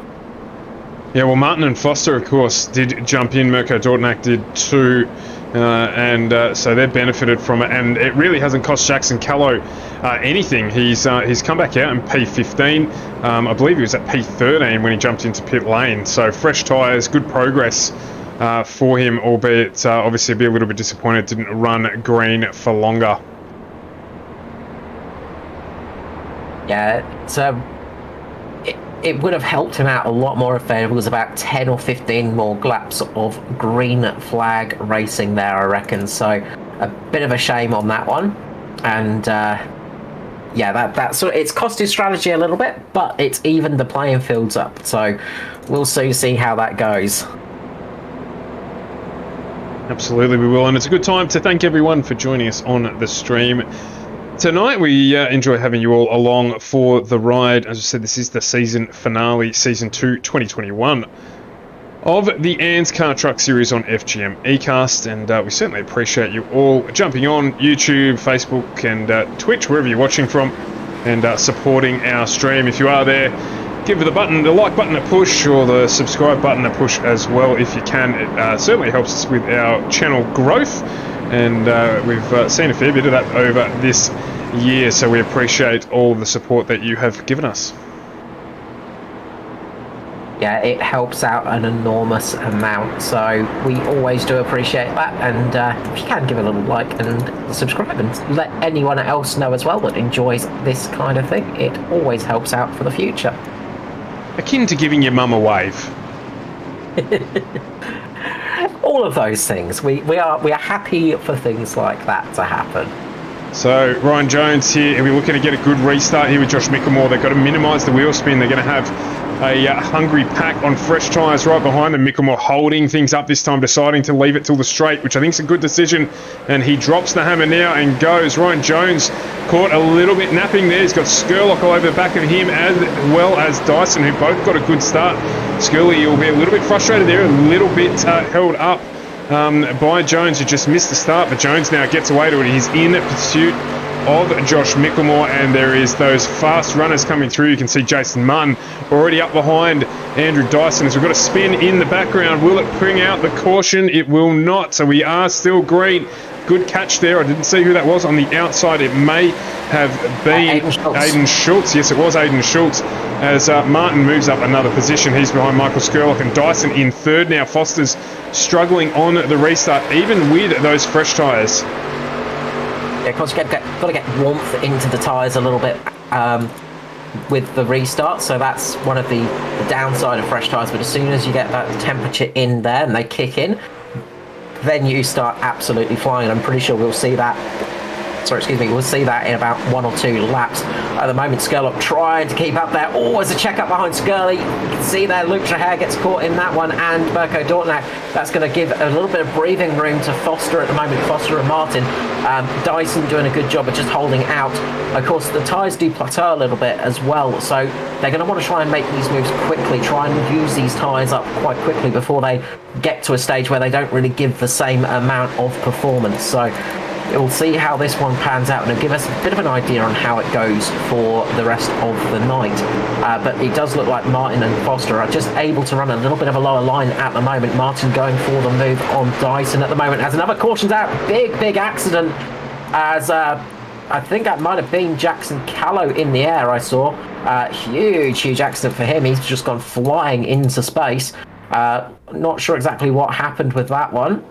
Yeah, well, Martin and Foster, of course, did jump in. Mirko Dortnack did too. So they've benefited from it, and it really hasn't cost Jackson Callow anything. He's come back out in P15. I believe he was at P13 when he jumped into pit lane. So fresh tyres, good progress for him, albeit obviously be a little bit disappointed didn't run green for longer. Yeah, so it would have helped him out a lot more if there was about 10 or 15 more laps of green flag racing there, I reckon. So a bit of a shame on that one. And yeah, that's it's cost his strategy a little bit, but it's evened the playing fields up. So we'll soon see how that goes. Absolutely, we will. And it's a good time to thank everyone for joining us on the stream tonight. We enjoy having you all along for the ride. As I said, this is the season finale, Season 2, 2021 of the ANZCAR Truck Series on FGM eCast, and we certainly appreciate you all jumping on YouTube, Facebook and Twitch, wherever you're watching from, and supporting our stream. If you are there, give the like button a push, or the subscribe button a push as well if you can. It certainly helps us with our channel growth, and we've seen a fair bit of that over this year, so we appreciate all the support that you have given us. Yeah, it helps out an enormous amount, so we always do appreciate that. And if you can, give a little like and subscribe, and let anyone else know as well that enjoys this kind of thing. It always helps out for the future. Akin to giving your mum a wave. All of those things. We are happy for things like that to happen. So Ryan Jones here, we're looking to get a good restart here with Josh Mickelmore. They've got to minimise the wheel spin. They're going to have a hungry pack on fresh tyres right behind them. Mickelmore holding things up this time, deciding to leave it till the straight, which I think is a good decision. And he drops the hammer now and goes. Ryan Jones caught a little bit napping there. He's got Skurlock all over the back of him, as well as Dyson, who both got a good start. Skurley will be a little bit frustrated there, a little bit held up by Jones, who just missed the start, but Jones now gets away to it. He's in pursuit of Josh Mickelmore, and there is those fast runners coming through. You can see Jason Munn already up behind Andrew Dyson. So we've got a spin in the background. Will it bring out the caution? It will not, so we are still green. Good catch there. I didn't see who that was on the outside. It may have been Aiden Schultz. Yes, it was Aiden Schultz, as Martin moves up another position. He's behind Michael Skurlock, and Dyson in third now. Foster's struggling on the restart, even with those fresh tyres. Yeah, because you've got to get warmth into the tyres a little bit with the restart, so that's one of the downside of fresh tyres. But as soon as you get that temperature in there and they kick in, then you start absolutely flying. I'm pretty sure we'll see that Sorry, excuse me. We'll see that in about 1 or 2 laps. At the moment, Skurlock trying to keep up there. Oh, there's a check up behind Skurley. You can see there, Luke Traher gets caught in that one, and Mirko Dortnack. That's going to give a little bit of breathing room to Foster at the moment. Foster and Martin. Dyson doing a good job of just holding out. Of course, the tyres do plateau a little bit as well, so they're going to want to try and make these moves quickly, try and use these tyres up quite quickly before they get to a stage where they don't really give the same amount of performance. So we'll see how this one pans out, and it'll give us a bit of an idea on how it goes for the rest of the night. But it does look like Martin and Foster are just able to run a little bit of a lower line at the moment. Martin going for the move on Dyson at the moment, as another caution's out. Big accident, as I think that might have been Jackson Callow in the air. I saw huge accident for him. He's just gone flying into space. Not sure exactly what happened with that one.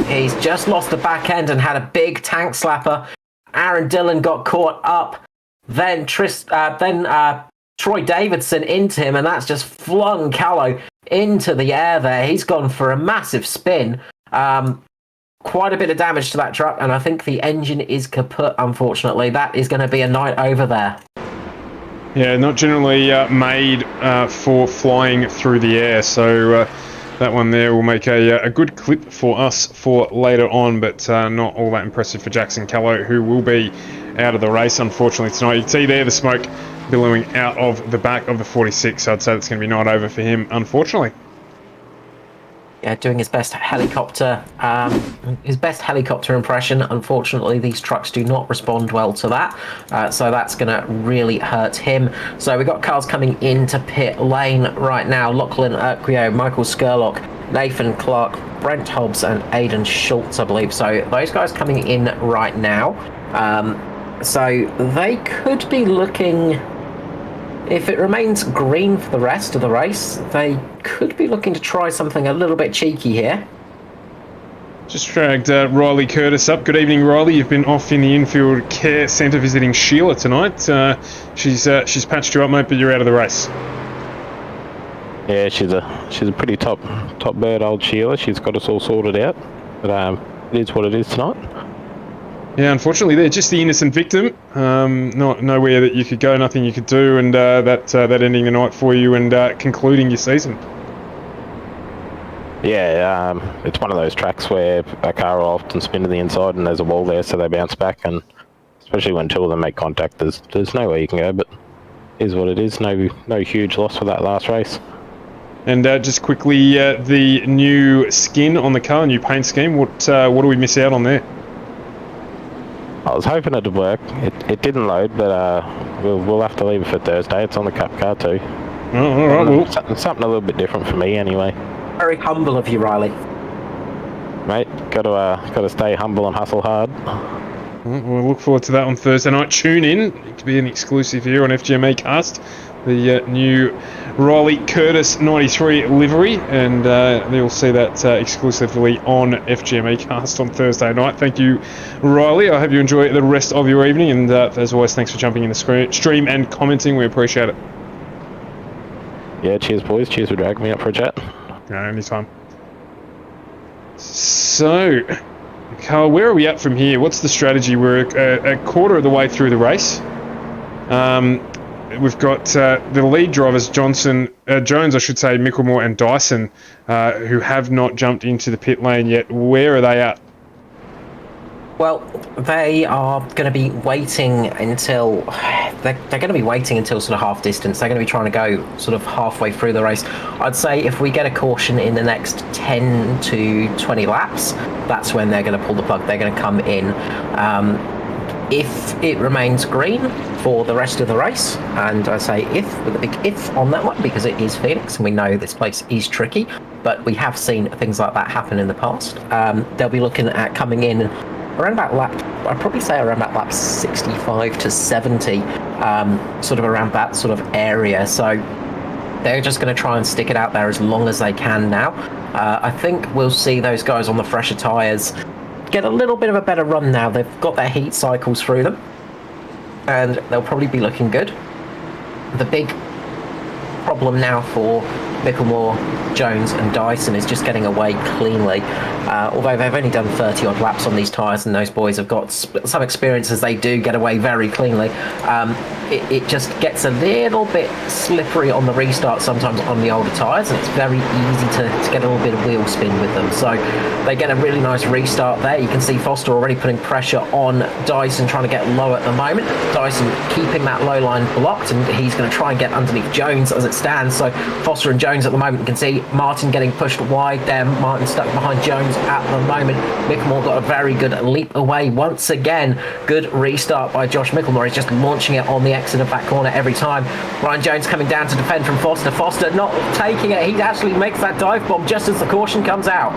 He's just lost the back end and had a big tank slapper. Aaron Dillon got caught up. Then Troy Davidson into him, and that's just flung Callow into the air there. He's gone for a massive spin. Quite a bit of damage to that truck, and I think the engine is kaput, unfortunately. That is going to be a night over there. Yeah, not generally made for flying through the air, so that one there will make a good clip for us for later on, but not all that impressive for Jackson Callow, who will be out of the race, unfortunately, tonight. You can see there the smoke billowing out of the back of the 46, so I'd say it's going to be night over for him, unfortunately. Yeah, doing his best helicopter impression. Unfortunately, these trucks do not respond well to that, so that's going to really hurt him. So we've got cars coming into pit lane right now. Lachlan Urquio, Michael Skurlock, Nathan Clark, Brent Hobbs, and Aidan Schultz, I believe. So those guys coming in right now. So they could be looking... If it remains green for the rest of the race, they could be looking to try something a little bit cheeky here. Just dragged Riley Curtis up. Good evening, Riley. You've been off in the infield care centre visiting Sheila tonight. She's patched you up, mate, but you're out of the race. Yeah, she's a pretty top bird, old Sheila. She's got us all sorted out, but it is what it is tonight. Yeah, unfortunately, they're just the innocent victim. Not nowhere that you could go, nothing you could do, and that ending the night for you and concluding your season. Yeah, it's one of those tracks where a car will often spin to the inside and there's a wall there, so they bounce back, and especially when two of them make contact, there's nowhere you can go, but it is what it is. No huge loss for that last race. And just quickly, the new skin on the car, new paint scheme, what do we miss out on there? I was hoping it'd work. It didn't load, but we'll have to leave it for Thursday. It's on the Cup car too. Oh, all right, well. Something a little bit different for me anyway. Very humble of you, Riley. Mate, got to stay humble and hustle hard. We'll look forward to that on Thursday night. Tune in to be an exclusive here on FGMA Cast. The new Riley Curtis 93 livery, and you'll see that exclusively on FGMA Cast on Thursday night. Thank you, Riley. I hope you enjoy the rest of your evening, and as always, thanks for jumping in the stream and commenting. We appreciate it. Yeah, cheers, boys. Cheers for dragging me up for a chat. No, anytime. So, Carl, where are we at from here? What's the strategy? We're a quarter of the way through the race. We've got the lead drivers, Jones, I should say, Mickelmore and Dyson, who have not jumped into the pit lane yet. Where are they at? Well, they are going to be waiting until they're going to be waiting until sort of half distance. They're going to be trying to go sort of halfway through the race. I'd say if we get a caution in the next 10 to 20 laps, that's when they're going to pull the plug. They're going to come in. If it remains green for the rest of the race, and I say if with a big if on that one because it is Phoenix and we know this place is tricky, but we have seen things like that happen in the past. They'll be looking at coming in around about I'd probably say around about lap 65 to 70, sort of around that sort of area. So they're just going to try and stick it out there as long as they can now. I think we'll see those guys on the fresher tyres get a little bit of a better run now. They've got their heat cycles through them, and they'll probably be looking good. The big problem now for Micklemore, Jones and Dyson is just getting away cleanly. Although they've only done 30 odd laps on these tyres and those boys have got some experience as they do get away very cleanly, it just gets a little bit slippery on the restart sometimes on the older tyres, and it's very easy to get a little bit of wheel spin with them. So they get a really nice restart there. You can see Foster already putting pressure on Dyson, trying to get low at the moment. Dyson keeping that low line blocked, and he's going to try and get underneath Jones as it stands. So Foster and Jones at the moment, you can see Martin getting pushed wide there. Martin stuck behind Jones at the moment. Micklemore got a very good leap away once again. Good restart by Josh Micklemore. He's just launching it on the exit of that corner every time. Ryan Jones coming down to defend from Foster. Foster not taking it. He actually makes that dive bomb just as the caution comes out.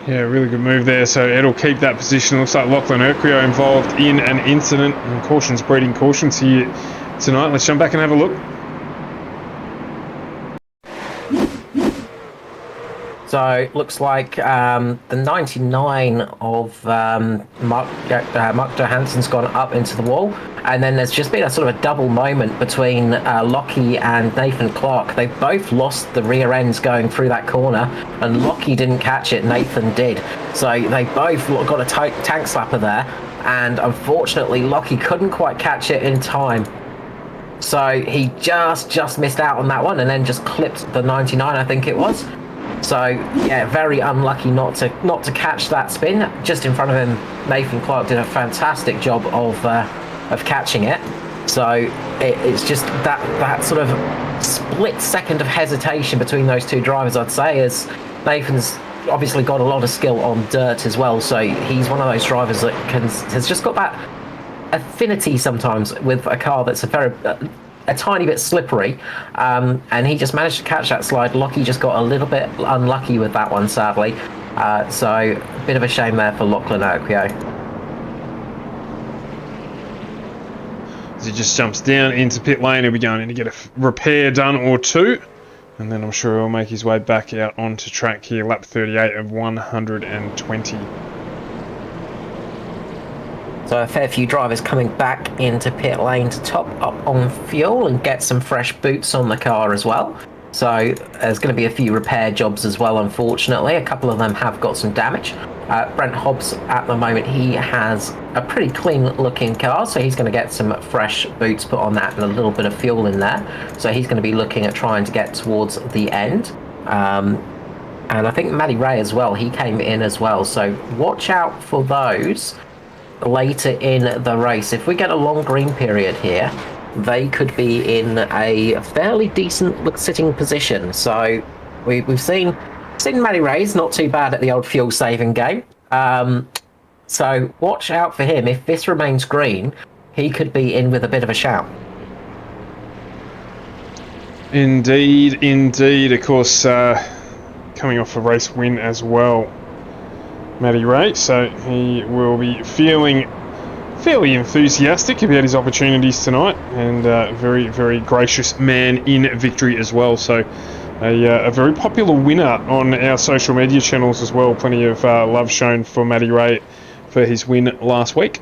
Yeah, really good move there. So it'll keep that position. Looks like Lachlan Urquio involved in an incident, and cautions breeding cautions here tonight. Let's jump back and have a look. So looks like the 99 of Mark Johansson's gone up into the wall, and then there's just been a sort of a double moment between Lockie and Nathan Clark. They both lost the rear ends going through that corner, and Lockie didn't catch it, Nathan did. So they both got a tank slapper there, and unfortunately Lockie couldn't quite catch it in time. So he just missed out on that one, and then just clipped the 99, I think it was. So yeah, very unlucky not to catch that spin. Just in front of him, Nathan Clark did a fantastic job of catching it. So it's just that sort of split second of hesitation between those two drivers, I'd say, as Nathan's obviously got a lot of skill on dirt as well. So he's one of those drivers that has just got that affinity sometimes with a car that's a tiny bit slippery, and he just managed to catch that slide. Lockie just got a little bit unlucky with that one, sadly. So a bit of a shame there for Lachlan Urquio. As he just jumps down into pit lane, he'll be going in to get a repair done or two, and then I'm sure he'll make his way back out onto track here, lap 38 of 120. So a fair few drivers coming back into pit lane to top up on fuel and get some fresh boots on the car as well. So there's going to be a few repair jobs as well, unfortunately. A couple of them have got some damage. Brent Hobbs, at the moment, he has a pretty clean looking car, so he's going to get some fresh boots put on that and a little bit of fuel in there. So he's going to be looking at trying to get towards the end. And I think Matty Ray as well, he came in as well. So watch out for those later in the race. If we get a long green period here, they could be in a fairly decent sitting position. So we've seen Matty Ray's not too bad at the old fuel saving game. So watch out for him. If this remains green, he could be in with a bit of a shout. Indeed. Of course, coming off a race win as well, Matty Ray, so he will be feeling fairly enthusiastic about his opportunities tonight, and very, very gracious man in victory as well. So a very popular winner on our social media channels as well. Plenty of love shown for Matty Ray for his win last week.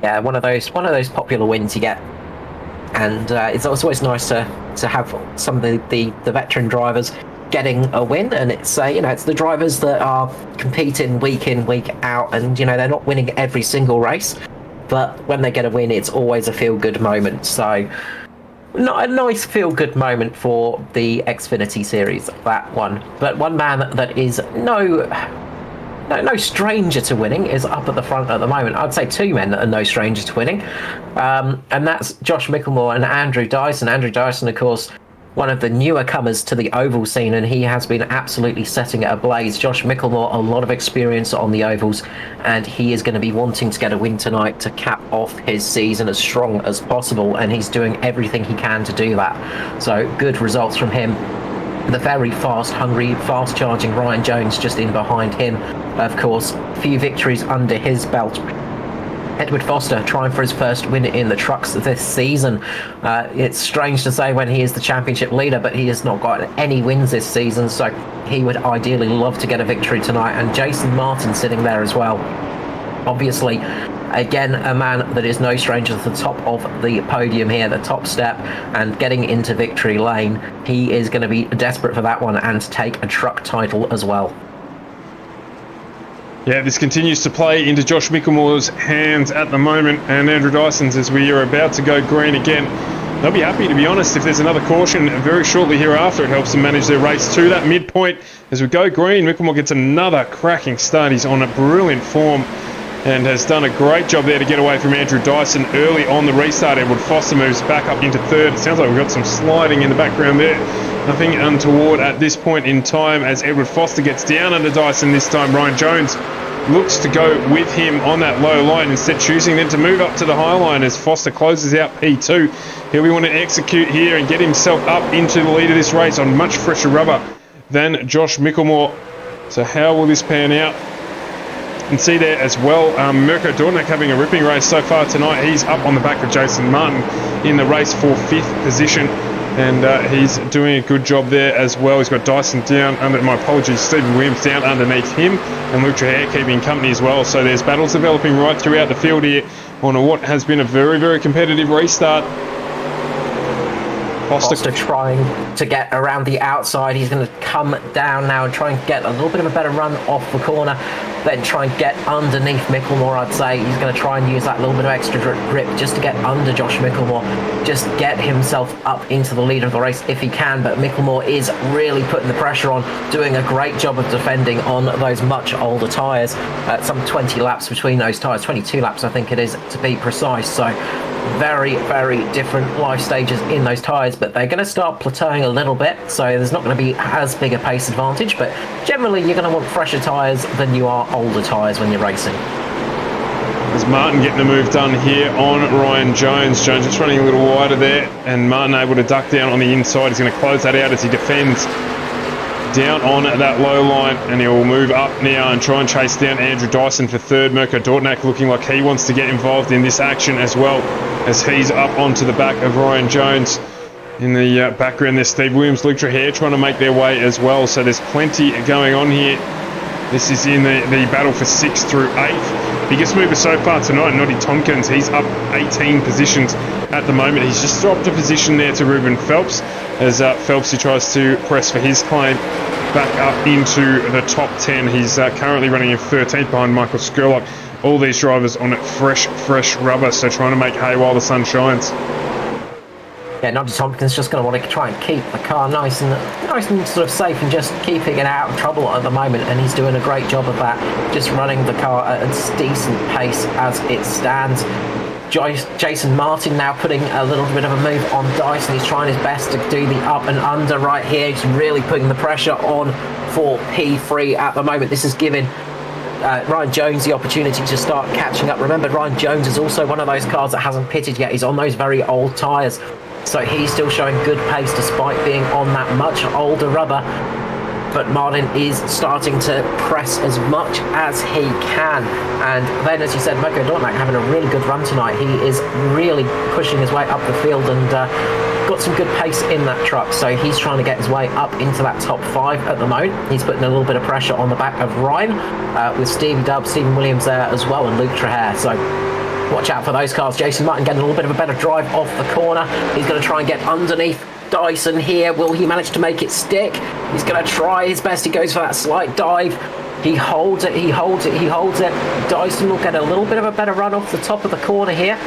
Yeah, one of those popular wins you get, and it's always nice to have some of the veteran drivers getting a win, and it's it's the drivers that are competing week in, week out, and they're not winning every single race, but when they get a win, it's always a feel-good moment. So not a nice feel-good moment for the Xfinity series, that one. But one man that is no stranger to winning is up at the front at the moment. I'd say two men that are no stranger to winning, and that's Josh Micklemore and Andrew Dyson. Andrew Dyson, of course, one of the newer comers to the oval scene, and he has been absolutely setting it ablaze. Josh Micklemore, a lot of experience on the ovals, and he is going to be wanting to get a win tonight to cap off his season as strong as possible, and he's doing everything he can to do that. So good results from him. The very fast, hungry, fast-charging Ryan Jones just in behind him. Of course, a few victories under his belt. Edward Foster trying for his first win in the trucks this season. It's strange to say when he is the championship leader, but he has not got any wins this season, so he would ideally love to get a victory tonight. And Jason Martin sitting there as well. Obviously, Again, a man that is no stranger to the top of the podium here, the top step, and getting into victory lane. He is going to be desperate for that one and take a truck title as well. Yeah, this continues to play into Josh Micklemore's hands at the moment, and Andrew Dyson's as we are about to go green again. They'll be happy, to be honest, if there's another caution very shortly hereafter. It helps them manage their race to that midpoint. As we go green, Micklemore gets another cracking start. He's on a brilliant form and has done a great job there to get away from Andrew Dyson early on the restart. Edward Foster moves back up into third. It sounds like we've got some sliding in the background there. Nothing untoward at this point in time as Edward Foster gets down under Dyson this time. Ryan Jones looks to go with him on that low line, instead choosing then to move up to the high line as Foster closes out P2. He'll be wanting to execute here and get himself up into the lead of this race on much fresher rubber than Josh Micklemore. So how will this pan out? And see there as well, Mirko Dornak having a ripping race so far tonight. He's up on the back of Jason Martin in the race for 5th position. And he's doing a good job there as well. He's got Dyson down under, my apologies, Stephen Williams down underneath him, and Luke Trahere keeping company as well. So there's battles developing right throughout the field here on what has been a very, very competitive restart. Foster trying to get around the outside. He's going to come down now and try and get a little bit of a better run off the corner, then try and get underneath Micklemore. I'd say he's going to try and use that little bit of extra grip just to get under Josh Micklemore, just get himself up into the lead of the race if he can. But Micklemore is really putting the pressure on, doing a great job of defending on those much older tyres. Some 20 laps between those tyres, 22 laps I think it is to be precise. So very, very different life stages in those tyres, but they're going to start plateauing a little bit, so there's not going to be as big a pace advantage, but generally you're going to want fresher tyres than you are older tyres when you're racing. There's Martin getting a move done here on Ryan Jones. Jones just running a little wider there, and Martin able to duck down on the inside. He's going to close that out as he defends down on that low line, and he'll move up now and try and chase down Andrew Dyson for third. Mirko Dornak looking like he wants to get involved in this action as well, as he's up onto the back of Ryan Jones. In the background there's Steve Williams, Luke Trahere trying to make their way as well, so there's plenty going on here. This is in the battle for 6th through 8th. Biggest mover so far tonight, Noddy Tompkins. He's up 18 positions at the moment. He's just dropped a position there to Ruben Phelps, as Phelps, who tries to press for his claim back up into the top 10. He's currently running in 13th behind Michael Skurlock. All these drivers on fresh rubber, so trying to make hay while the sun shines. Yeah, Noddy Tompkins just going to want to try and keep the car nice and sort of safe and just keeping it out of trouble at the moment, and he's doing a great job of that, just running the car at a decent pace as it stands. Jason Martin now putting a little bit of a move on Dyson. He's trying his best to do the up and under right here. He's really putting the pressure on for P3 at the moment. This is giving Ryan Jones the opportunity to start catching up. Remember, Ryan Jones is also one of those cars that hasn't pitted yet. He's on those very old tyres, so he's still showing good pace despite being on that much older rubber. But Martin is starting to press as much as he can. And then, as you said, Mirko Dornak having a really good run tonight. He is really pushing his way up the field and got some good pace in that truck. So he's trying to get his way up into that top 5 at the moment. He's putting a little bit of pressure on the back of Ryan with Stevie Dubb, Stephen Williams there as well, and Luke Trahere. So watch out for those cars. Jason Martin getting a little bit of a better drive off the corner. He's going to try and get underneath Dyson here. Will he manage to make it stick? He's going to try his best. He goes for that slight dive. He holds it. Dyson will get a little bit of a better run off the top of the corner here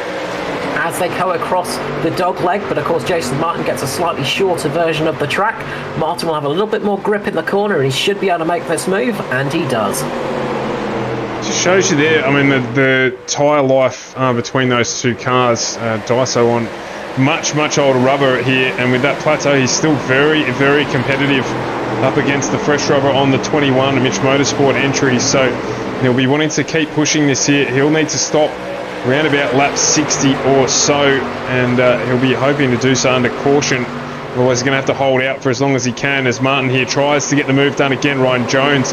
as they go across the dog leg, but of course Jason Martin gets a slightly shorter version of the track. Martin will have a little bit more grip in the corner and he should be able to make this move, and he does. Just shows you there, I mean, the tyre life between those two cars. Dyson on much older rubber here, and with that plateau he's still very competitive up against the fresh rubber on the 21 Mitch Motorsport entry, so he'll be wanting to keep pushing this here. He'll need to stop around about lap 60 or so, and he'll be hoping to do so under caution. Otherwise he's going to have to hold out for as long as he can, as Martin here tries to get the move done again. Ryan Jones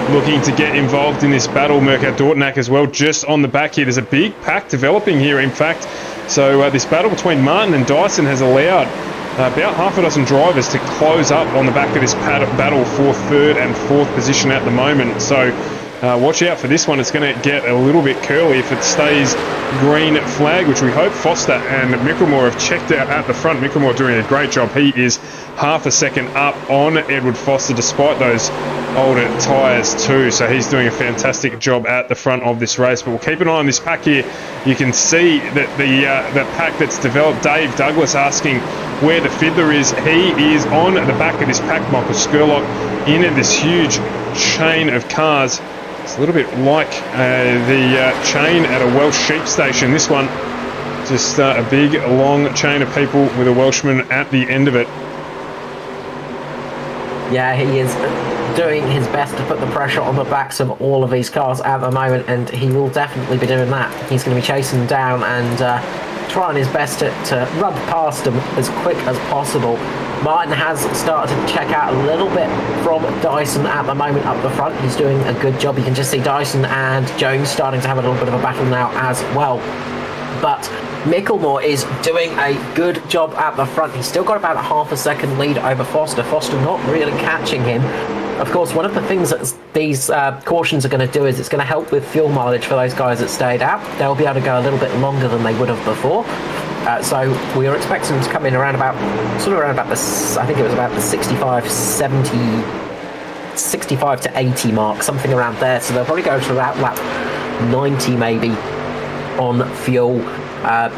looking to get involved in this battle. Mirko Dornak as well just on the back here. There's a big pack developing here, in fact. So this battle between Martin and Dyson has allowed about half a dozen drivers to close up on the back of this battle for 3rd and 4th position at the moment. So Watch out for this one. It's going to get a little bit curly if it stays green flag, which we hope Foster and Mickelmore have checked out at the front. Mickelmore doing a great job. He is half a second up on Edward Foster despite those older tyres too. So he's doing a fantastic job at the front of this race. But we'll keep an eye on this pack here. You can see that the pack that's developed, Dave Douglas asking where the fiddler is. He is on the back of this pack, Michael Skurlock, in this huge chain of cars. It's a little bit like the chain at a Welsh sheep station. This one, just a big, long chain of people with a Welshman at the end of it. Yeah, he is doing his best to put the pressure on the backs of all of these cars at the moment, and he will definitely be doing that. He's going to be chasing them down and trying his best to rub past them as quick as possible. Martin has started to check out a little bit from Dyson at the moment up the front. He's doing a good job. You can just see Dyson and Jones starting to have a little bit of a battle now as well. But Mickelmore is doing a good job at the front. He's still got about a half a second lead over Foster. Foster not really catching him. Of course, one of the things that these cautions are going to do is it's going to help with fuel mileage for those guys that stayed out. They'll be able to go a little bit longer than they would have before. So we are expecting them to come in around about the, I think it was about the 65 to 80 mark, something around there. So they'll probably go to about lap 90 maybe on fuel,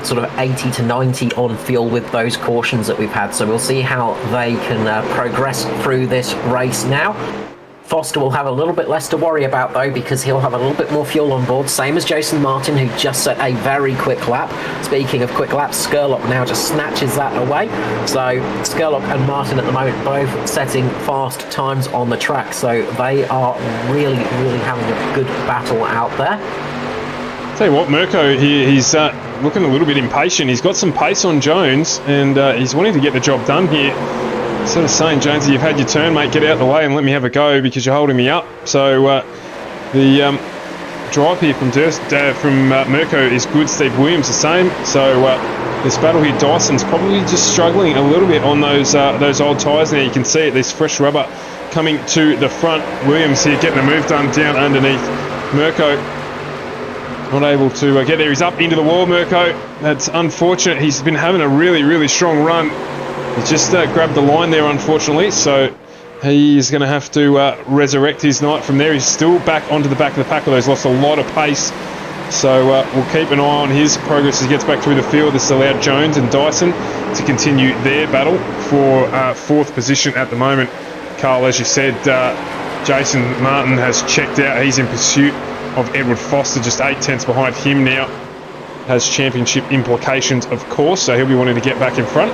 sort of 80 to 90 on fuel with those cautions that we've had. So we'll see how they can progress through this race now. Foster will have a little bit less to worry about though, because he'll have a little bit more fuel on board, same as Jason Martin, who just set a very quick lap. Speaking of quick laps, Skurlock now just snatches that away. So Skurlock and Martin at the moment both setting fast times on the track, so they are really having a good battle out there. Tell you what, Mirko, he's looking a little bit impatient. He's got some pace on Jones, and he's wanting to get the job done here. Sort of saying, Jonesy, you've had your turn, mate, get out of the way and let me have a go because you're holding me up. So the drive here from Mirko is good. Steve Williams the same. So this battle here, Dyson's probably just struggling a little bit on those old tyres now. You can see it, this fresh rubber coming to the front. Williams here getting a move done down underneath Mirko. Not able to get there. He's up into the wall, Mirko. That's unfortunate. He's been having a really strong run. He's just grabbed the line there, unfortunately, so he's going to have to resurrect his night from there. He's still back onto the back of the pack, although he's lost a lot of pace. So we'll keep an eye on his progress as he gets back through the field. This has allowed Jones and Dyson to continue their battle for fourth position at the moment. Carl, as you said, Jason Martin has checked out. He's in pursuit of Edward Foster, just 8 tenths behind him now. Has championship implications, of course, so he'll be wanting to get back in front.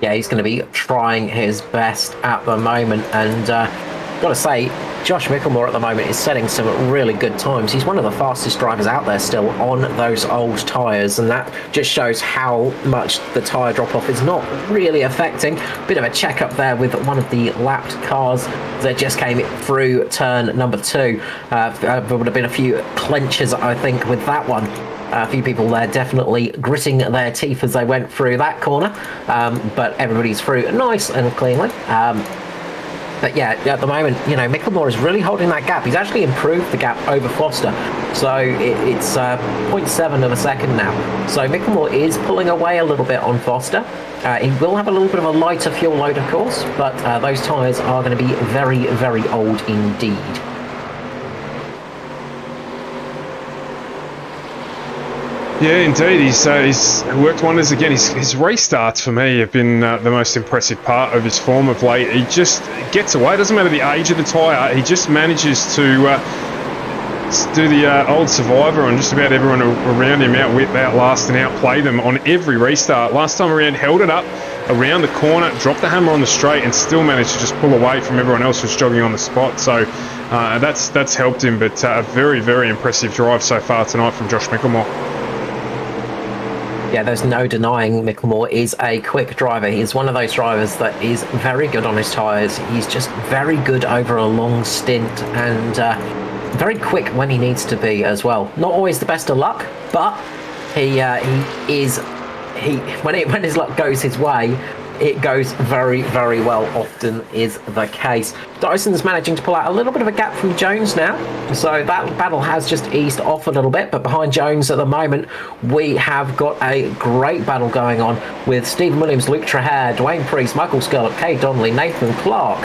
Yeah, he's going to be trying his best at the moment, and got to say, Josh Mickelmore at the moment is setting some really good times. He's one of the fastest drivers out there still on those old tyres, and that just shows how much the tyre drop-off is not really affecting. Bit of a check-up there with one of the lapped cars that just came through turn number 2. There would have been a few clenches, I think, with that one. A few people there definitely gritting their teeth as they went through that corner, but everybody's through nice and cleanly. But yeah, at the moment, you know, Mickelmore is really holding that gap. He's actually improved the gap over Foster. So it's 0.7 of a second now. So Mickelmore is pulling away a little bit on Foster. He will have a little bit of a lighter fuel load, of course, but those tyres are going to be very old indeed. Yeah, indeed. He's worked wonders again. His restarts, for me, have been the most impressive part of his form of late. He just gets away. It doesn't matter the age of the tyre. He just manages to do the old survivor on just about everyone around him, outlast and outplay them on every restart. Last time around, held it up around the corner, dropped the hammer on the straight, and still managed to just pull away from everyone else who's jogging on the spot. So that's helped him, but a very impressive drive so far tonight from Josh Mickelmore. Yeah, there's no denying Mickelmore is a quick driver. He's one of those drivers that is very good on his tyres. He's just very good over a long stint and very quick when he needs to be as well. Not always the best of luck, but when his luck goes his way, it goes very, very well, often is the case. Dyson's managing to pull out a little bit of a gap from Jones now, so that battle has just eased off a little bit, but behind Jones at the moment, we have got a great battle going on with Stephen Williams, Luke Trahere, Dwayne Priest, Michael Skurlock, Kay Donnelly, Nathan Clark.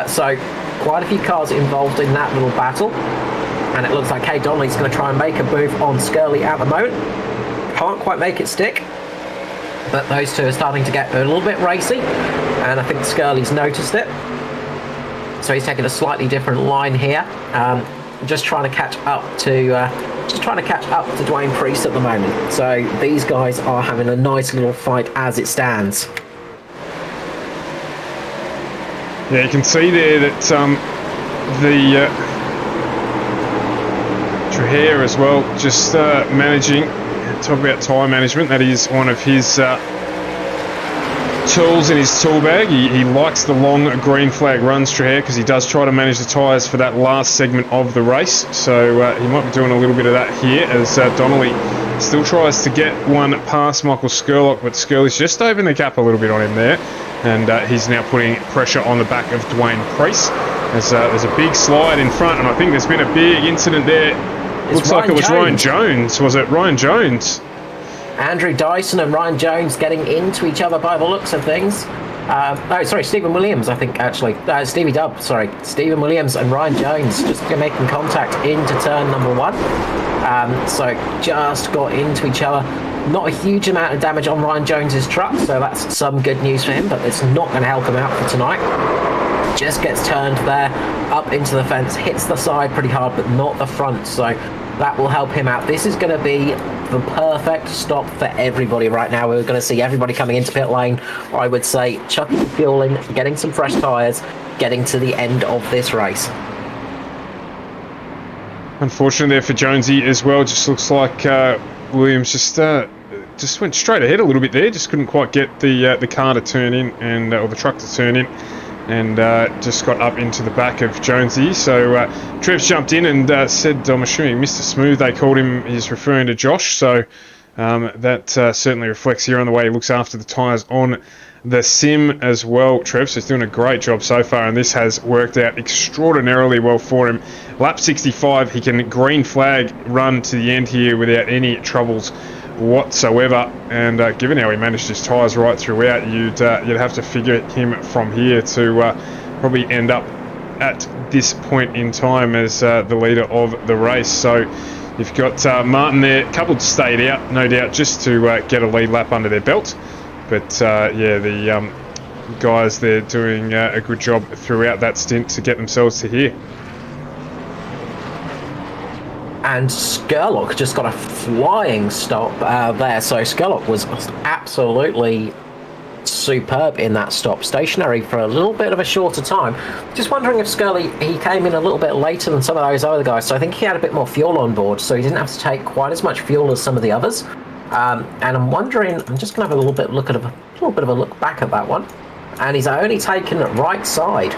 So quite a few cars involved in that little battle, and it looks like Kay Donnelly's going to try and make a move on Skurley at the moment. Can't quite make it stick, but those two are starting to get a little bit racy, and I think Skurley's noticed it. So he's taking a slightly different line here, just trying to catch up to Dwayne Priest at the moment. So these guys are having a nice little fight as it stands. Yeah, you can see there that the Trahere as well, just managing. Talk about tyre management. That is one of his tools in his tool bag. He likes the long green flag runs, Trahere, because he does try to manage the tyres for that last segment of the race. So he might be doing a little bit of that here as Donnelly still tries to get one past Michael Skurlock, but Skurley's just opened the gap a little bit on him there, and he's now putting pressure on the back of Dwayne Priest. There's a big slide in front, and I think there's been a big incident there. Looks like it was Ryan Jones. Was it Ryan Jones? Andrew Dyson and Ryan Jones getting into each other by the looks of things. No, sorry, Stephen Williams, I think, actually. Stevie Dubb, sorry. Stephen Williams and Ryan Jones just making contact into turn number 1. So just got into each other. Not a huge amount of damage on Ryan Jones's truck, so that's some good news for him, but it's not going to help him out for tonight. Just gets turned there, up into the fence, hits the side pretty hard, but not the front, so that will help him out. This is going to be the perfect stop for everybody right now. We're going to see everybody coming into pit lane, I would say, chucking fuel in, getting some fresh tyres, getting to the end of this race. Unfortunately there for Jonesy as well. Just looks like Williams just went straight ahead a little bit there. Just couldn't quite get the car to turn in, and or the truck to turn in, and just got up into the back of Jonesy. So Trev's jumped in and said, I'm assuming Mr. Smooth, they called him. He's referring to Josh. So that certainly reflects here on the way he looks after the tyres on the sim as well, Trev. So he's doing a great job so far, and this has worked out extraordinarily well for him. Lap 65, he can green flag run to the end here without any troubles whatsoever, and given how he managed his tyres right throughout, you'd have to figure him from here to probably end up at this point in time as the leader of the race. So you've got Martin there, coupled to stayed out, no doubt, just to get a lead lap under their belt. But yeah, the guys there doing a good job throughout that stint to get themselves to here. And Skurlock just got a flying stop there. So Skurlock was absolutely superb in that stop, stationary for a little bit of a shorter time. Just wondering if he came in a little bit later than some of those other guys, so I think he had a bit more fuel on board, so he didn't have to take quite as much fuel as some of the others. And I'm wondering, I'm just going to have a little bit of a look back at that one, and he's only taken right side.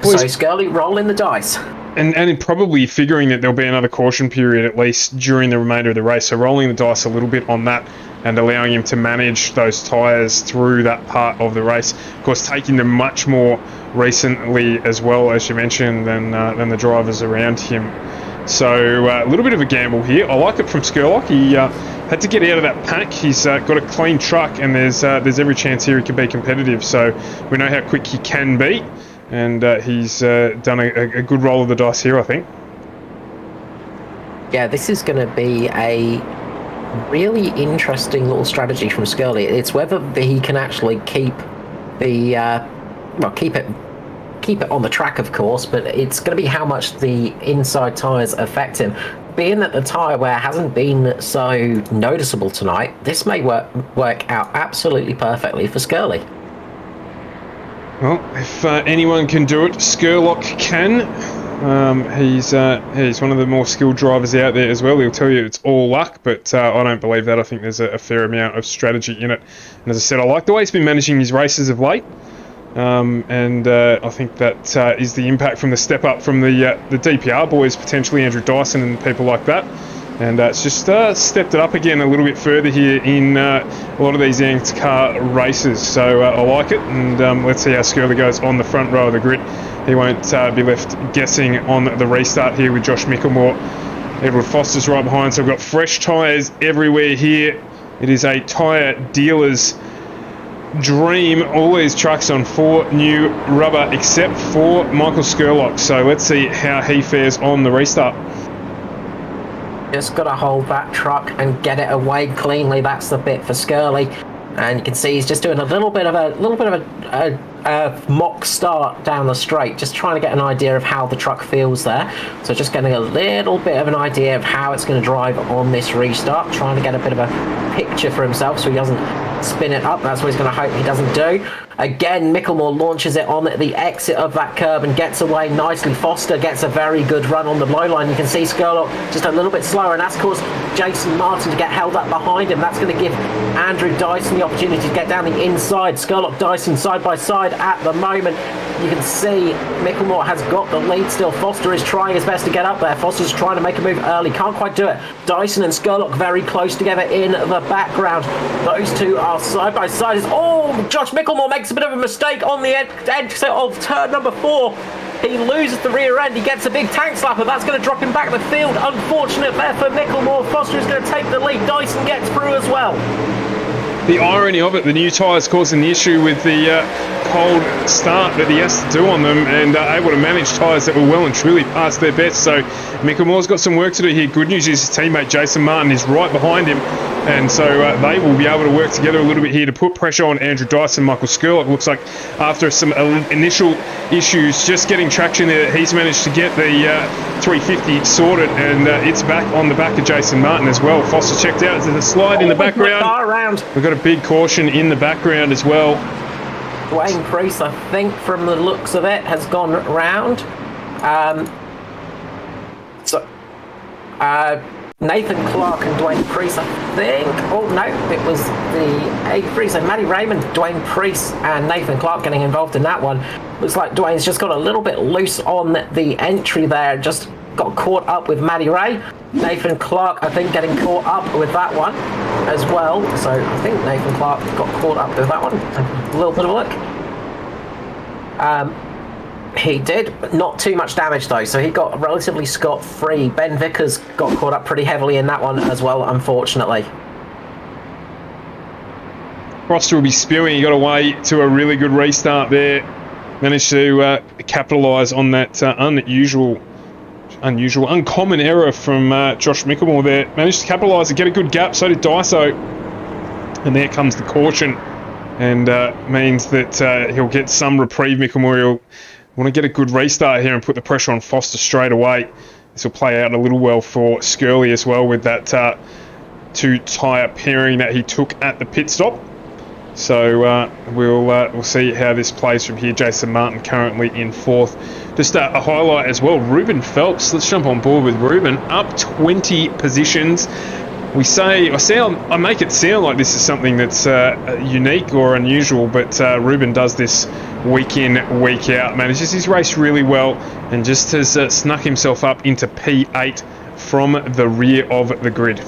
So Skurley rolling the dice. And probably figuring that there'll be another caution period at least during the remainder of the race, so rolling the dice a little bit on that and allowing him to manage those tyres through that part of the race. Of course, taking them much more recently as well, as you mentioned, than the drivers around him. So a little bit of a gamble here. I like it from Skurlock. He had to get out of that pack. He's got a clean truck, and there's every chance here he can be competitive. So we know how quick he can be. And he's done a good roll of the dice here, I think. Yeah, this is going to be a really interesting little strategy from Skurley. It's whether he can actually keep keep it on the track, of course, but it's going to be how much the inside tyres affect him. Being that the tyre wear hasn't been so noticeable tonight, this may work out absolutely perfectly for Skurley. Well, if anyone can do it, Skurlock can. He's one of the more skilled drivers out there as well. He'll tell you it's all luck, but I don't believe that. I think there's a fair amount of strategy in it. And as I said, I like the way he's been managing his races of late. And I think that is the impact from the step up from the DPR boys, potentially Andrew Dyson and people like that. And it's just stepped it up again a little bit further here in a lot of these ANZCAR races. So I like it, and let's see how Skirley goes on the front row of the grid. He won't be left guessing on the restart here with Josh Mickelmore. Edward Foster's right behind, so we've got fresh tyres everywhere here. It is a tyre dealer's dream. All these trucks on 4 new rubber except for Michael Skurlock. So let's see how he fares on the restart. Just got to hold that truck and get it away cleanly. That's the bit for Skirley, and you can see he's just doing a little bit of a mock start down the straight, just trying to get an idea of how the truck feels there. So just getting a little bit of an idea of how it's going to drive on this restart, trying to get a bit of a picture for himself so he doesn't spin it up. That's what he's going to hope he doesn't do. Again, Mickelmore launches it on the exit of that curb and gets away nicely. Foster gets a very good run on the low line. You can see Skurlock just a little bit slower, and that's caused Jason Martin to get held up behind him. That's going to give Andrew Dyson the opportunity to get down the inside. Skurlock, Dyson side by side at the moment. You can see Mickelmore has got the lead still. Foster is trying his best to get up there. Foster's trying to make a move early, can't quite do it. Dyson and Skurlock very close together in the background. Those two are side by side. Oh, Josh Mickelmore makes a bit of a mistake on the edge of turn number 4. He loses the rear end. He gets a big tank slapper. That's going to drop him back the field. Unfortunate there for Mickelmore. Foster is going to take the lead. Dyson gets through as well. The irony of it, the new tyres causing the issue with the cold start that he has to do on them, and able to manage tyres that were well and truly past their best. So Mickelmore's got some work to do here. Good news is his teammate Jason Martin is right behind him, and so they will be able to work together a little bit here to put pressure on Andrew Dyson. Michael Skurlock looks like after some initial issues just getting traction there, he's managed to get the 350 sorted, and it's back on the back of Jason Martin as well. Foster checked out. There's a slide in the background. We've got a big caution in the background as well. Dwayne Priest, I think, from the looks of it, has gone round. Nathan Clark and Dwayne Priest, I think. Oh, no, it was the A3. So Matty Raymond, Dwayne Priest, and Nathan Clark getting involved in that one. Looks like Dwayne's just got a little bit loose on the entry there. Just got caught up with Matty Ray. Nathan Clark, I think, getting caught up with that one as well. So I think Nathan Clark got caught up with that one. A little bit of a look. He did, but not too much damage though, so he got relatively scot-free. Ben Vickers got caught up pretty heavily in that one as well, unfortunately. Foster will be spewing. He got away to a really good restart there. Managed to capitalise on that uncommon error from Josh Mickelmore there. Managed to capitalise and get a good gap, so did Daiso. And there comes the caution, and means that he'll get some reprieve. Mickelmore, he'll want to get a good restart here and put the pressure on Foster straight away. This will play out a little well for Skirley as well with that 2-tyre pairing that he took at the pit stop. So we'll see how this plays from here. Jason Martin currently in 4th. Just a highlight as well, Ruben Phelps. Let's jump on board with Ruben. Up 20 positions. I make it sound like this is something that's unique or unusual, but Ruben does this week in, week out. Manages his race really well and just has snuck himself up into P8 from the rear of the grid.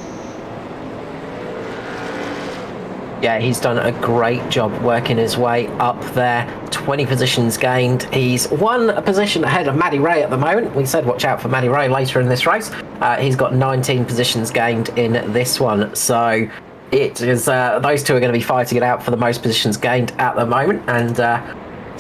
Yeah, he's done a great job working his way up there. 20 positions gained. He's 1 position ahead of Matty Ray at the moment. We said watch out for Matty Ray later in this race. He's got 19 positions gained in this one. So it is those two are going to be fighting it out for the most positions gained at the moment, and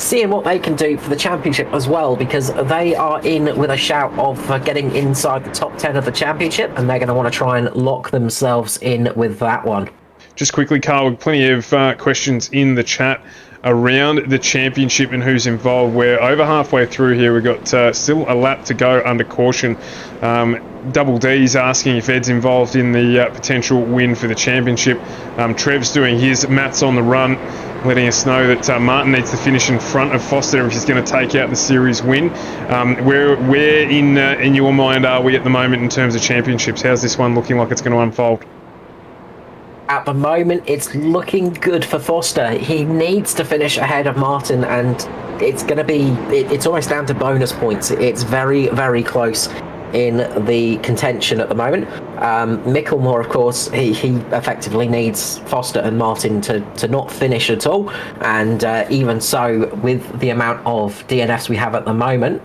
seeing what they can do for the championship as well, because they are in with a shout of getting inside the top 10 of the championship, and they're going to want to try and lock themselves in with that one. Just quickly, Carl, plenty of questions in the chat around the championship and who's involved. We're over halfway through here. We've got still a lap to go under caution. Double D's asking if Ed's involved in the potential win for the championship. Trev's doing his maths on the run, letting us know that Martin needs to finish in front of Foster if he's going to take out the series win. Where in your mind are we at the moment in terms of championships? How's this one looking like it's going to unfold? At the moment, it's looking good for Foster. He needs to finish ahead of Martin, and it's going to be... It's almost down to bonus points. It's very, very close. in the contention at the moment. Micklemore, of course, he effectively needs Foster and Martin to not finish at all, and even so, with the amount of DNFs we have at the moment,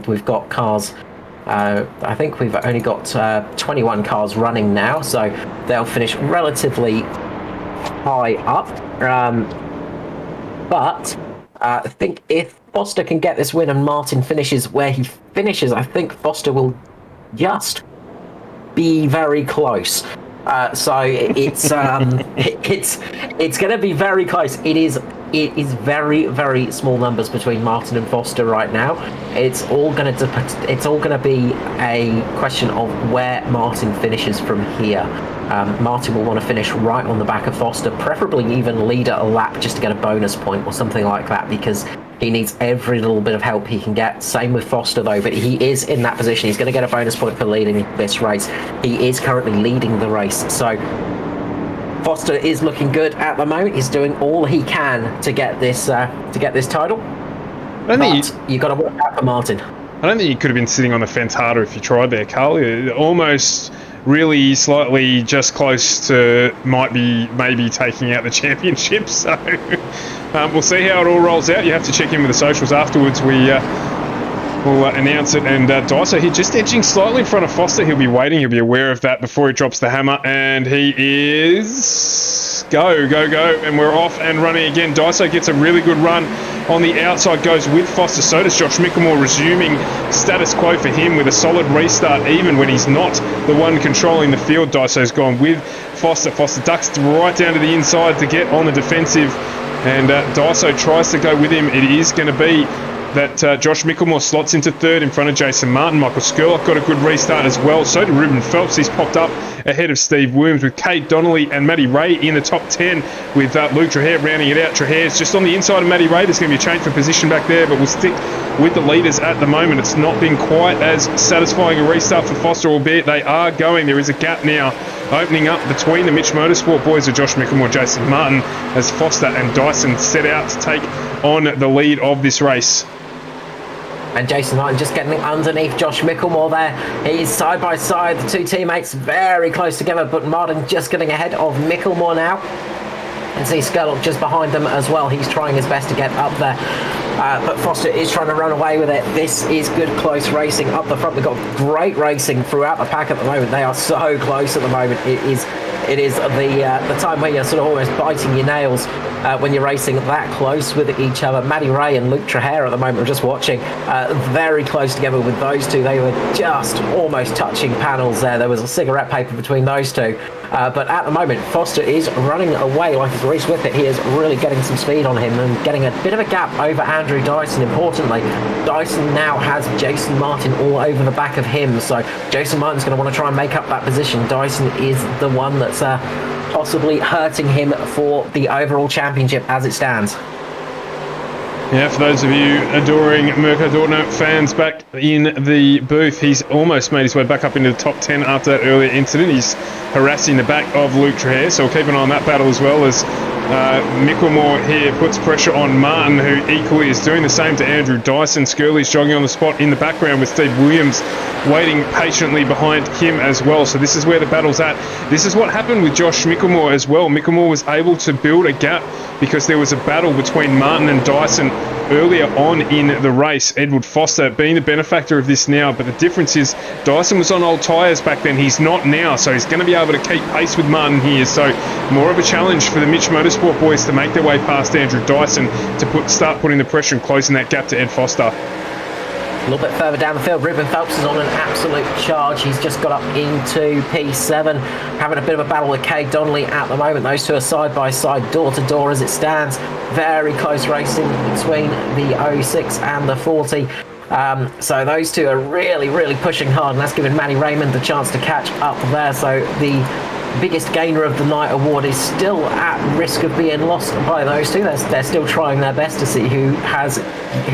we've got cars. I think we've only got 21 cars running now, so they'll finish relatively high up. But I think if Foster can get this win and Martin finishes where he finishes, I think Foster will just be very close. So it's it's going to be very close. It is very, very small numbers between Martin and Foster right now. It's all going to be a question of where Martin finishes from here. Martin will want to finish right on the back of Foster, preferably even lead a lap just to get a bonus point or something like that, because he needs every little bit of help he can get. Same with Foster though, but he is in that position. He's going to get a bonus point for leading this race. He is currently leading the race, so Foster is looking good at the moment. He's doing all he can to get this title. But you got to work out for Martin. I don't think you could have been sitting on the fence harder if you tried there, Carl. Almost really slightly just close to maybe taking out the championship. So we'll see how it all rolls out. You have to check in with the socials afterwards. We'll announce it. And Daiso here just edging slightly in front of Foster. He'll be waiting. He'll be aware of that before he drops the hammer. And he is... Go. And we're off and running again. Daiso gets a really good run on the outside, goes with Foster. So does Josh Micklemore, resuming status quo for him with a solid restart, even when he's not the one controlling the field. Daiso's gone with Foster. Foster ducks right down to the inside to get on the defensive. And Daiso tries to go with him. It is going to be that Josh Micklemore slots into third in front of Jason Martin. Michael Skurlock got a good restart as well. So did Ruben Phelps. He's popped up ahead of Steve Williams, with Kate Donnelly and Matty Ray in the top 10, with Luke Trahere rounding it out. Trahare's just on the inside of Matty Ray. There's going to be a change for position back there, but we'll stick with the leaders at the moment. It's not been quite as satisfying a restart for Foster, albeit they are going. There is a gap now opening up between the Mitch Motorsport boys of Josh Micklemore, Jason Martin, as Foster and Dyson set out to take on the lead of this race. And Jason Martin just getting underneath Josh Micklemore there. He's side by side, the two teammates very close together, but Martin just getting ahead of Micklemore now. And see Skurlock just behind them as well. He's trying his best to get up there. But Foster is trying to run away with it. This is good close racing up the front. They've got great racing throughout the pack at the moment. They are so close at the moment. It is the time where you're sort of almost biting your nails when you're racing that close with each other. Matty Ray and Luke Trahere at the moment, we're just watching, very close together with those two. They were just almost touching panels there. There was a cigarette paper between those two. But at the moment, Foster is running away like a grease whippet. He is really getting some speed on him and getting a bit of a gap over Andrew Dyson, importantly. Dyson now has Jason Martin all over the back of him, so Jason Martin's going to want to try and make up that position. Dyson is the one that's possibly hurting him for the overall championship as it stands. Yeah, for those of you adoring Mirko Dortner fans back in the booth, he's almost made his way back up into the top 10 after that earlier incident. He's harassing the back of Luke Trahere, so we'll keep an eye on that battle as well, as Micklemore here puts pressure on Martin, who equally is doing the same to Andrew Dyson. Skirley's jogging on the spot in the background with Steve Williams waiting patiently behind him as well. So this is where the battle's at. This is what happened with Josh Micklemore as well. Micklemore was able to build a gap because there was a battle between Martin and Dyson earlier on in the race. Edward Foster being the benefactor of this now, but the difference is Dyson was on old tyres back then. He's not now, so he's going to be able to keep pace with Martin here. So more of a challenge for the Mitch Motorsport boys to make their way past Andrew Dyson to start putting the pressure and closing that gap to Ed Foster. A little bit further down the field, Ruben Phelps is on an absolute charge. He's just got up into P7, having a bit of a battle with Kay Donnelly at the moment. Those two are side by side, door to door as it stands. Very close racing between the 06 and the 40. So those two are really, really pushing hard, and that's giving Matty Raymond the chance to catch up there. So the biggest gainer of the night award is still at risk of being lost by those two. They're still trying their best to see who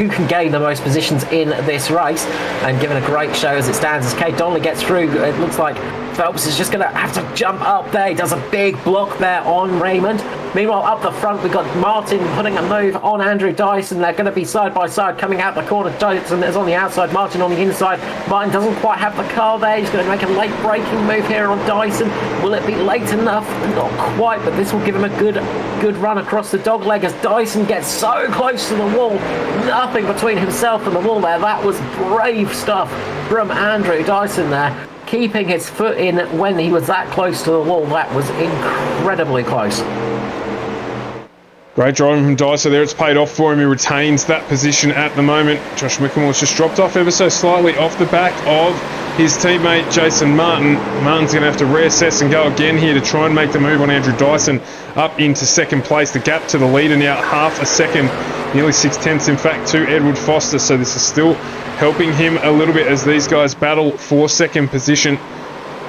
can gain the most positions in this race, and given a great show as it stands as Kate Donnelly gets through. It looks like Phelps is just going to have to jump up there. He does a big block there on Raymond. Meanwhile, up the front, we've got Martin putting a move on Andrew Dyson. They're going to be side by side coming out the corner. Dyson is on the outside, Martin on the inside. Martin doesn't quite have the car there. He's going to make a late braking move here on Dyson. Will it be late enough? Not quite, but this will give him a good run across the dogleg as Dyson gets so close to the wall. Nothing between himself and the wall there. That was brave stuff from Andrew Dyson there. Keeping his foot in when he was that close to the wall. That was incredibly close. Great driving from Dyson there. It's paid off for him. He retains that position at the moment. Josh Micklemore's just dropped off ever so slightly off the back of his teammate Jason Martin. Martin's going to have to reassess and go again here to try and make the move on Andrew Dyson up into second place. The gap to the leader now half a second, nearly 6/10 in fact, to Edward Foster. So this is still helping him a little bit as these guys battle for second position.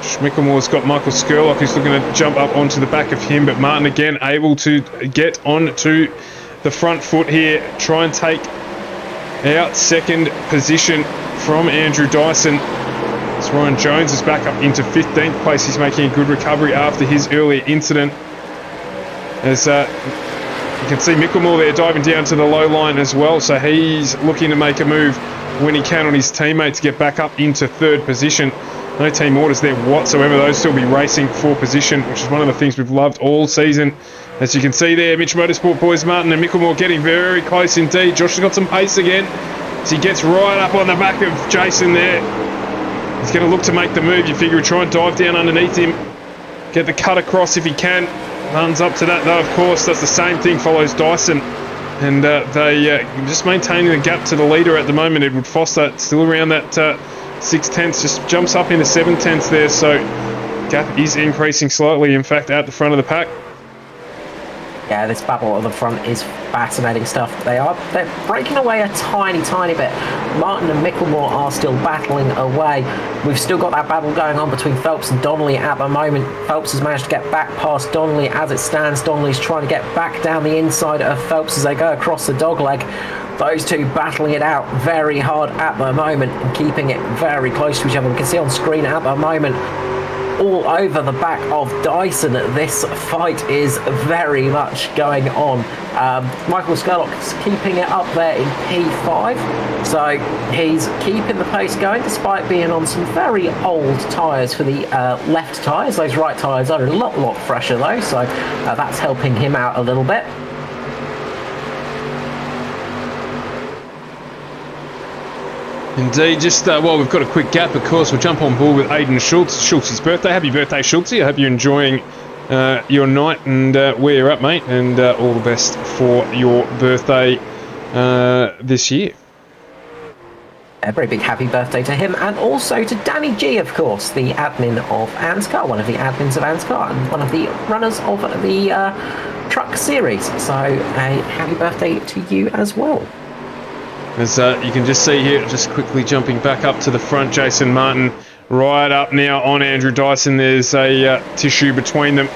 Schmickelmore's got Michael Skurlock who's looking to jump up onto the back of him, but Martin again able to get onto the front foot here, try and take out second position from Andrew Dyson. As Ryan Jones is back up into 15th place. He's making a good recovery after his earlier incident. As you can see Micklemore there diving down to the low line as well, so he's looking to make a move when he can on his teammate to get back up into third position. No team orders there whatsoever. Those still be racing for position, which is one of the things we've loved all season. As you can see there, Mitch Motorsport boys, Martin and Micklemore getting very close indeed. Josh has got some pace again as he gets right up on the back of Jason there. He's going to look to make the move. You figure he'll try and dive down underneath him, get the cut across if he can. Martin's up to that though, of course. Does the same thing, follows Dyson. And they just maintaining the gap to the leader at the moment. Edward Foster still around that 6/10, just jumps up into 7/10 there, so gap is increasing slightly, in fact, at the front of the pack. Yeah, this battle at the front is fascinating stuff. They're breaking away a tiny bit. Martin and Micklemore are still battling away. We've still got that battle going on between Phelps and Donnelly at the moment. Phelps has managed to get back past Donnelly as it stands. Donnelly's trying to get back down the inside of Phelps as they go across the dogleg. Those two battling it out very hard at the moment and keeping it very close to each other. We can see on screen at the moment, all over the back of Dyson, this fight is very much going on. Michael Skurlock's keeping it up there in P5, so he's keeping the pace going despite being on some very old tyres for the left tyres. Those right tyres are a lot fresher though, so that's helping him out a little bit. Indeed, just while we've got a quick gap, of course, we'll jump on board with Aidan Schultz. Schultz's birthday. Happy birthday, Schultz. I hope you're enjoying your night and where you're at, mate, and all the best for your birthday this year. A very big happy birthday to him, and also to Danny G, of course, the admin of ANZCAR, one of the admins of ANZCAR, and one of the runners of the truck series. So a happy birthday to you as well. As you can just see here, just quickly jumping back up to the front, Jason Martin right up now on Andrew Dyson. There's a tissue between them.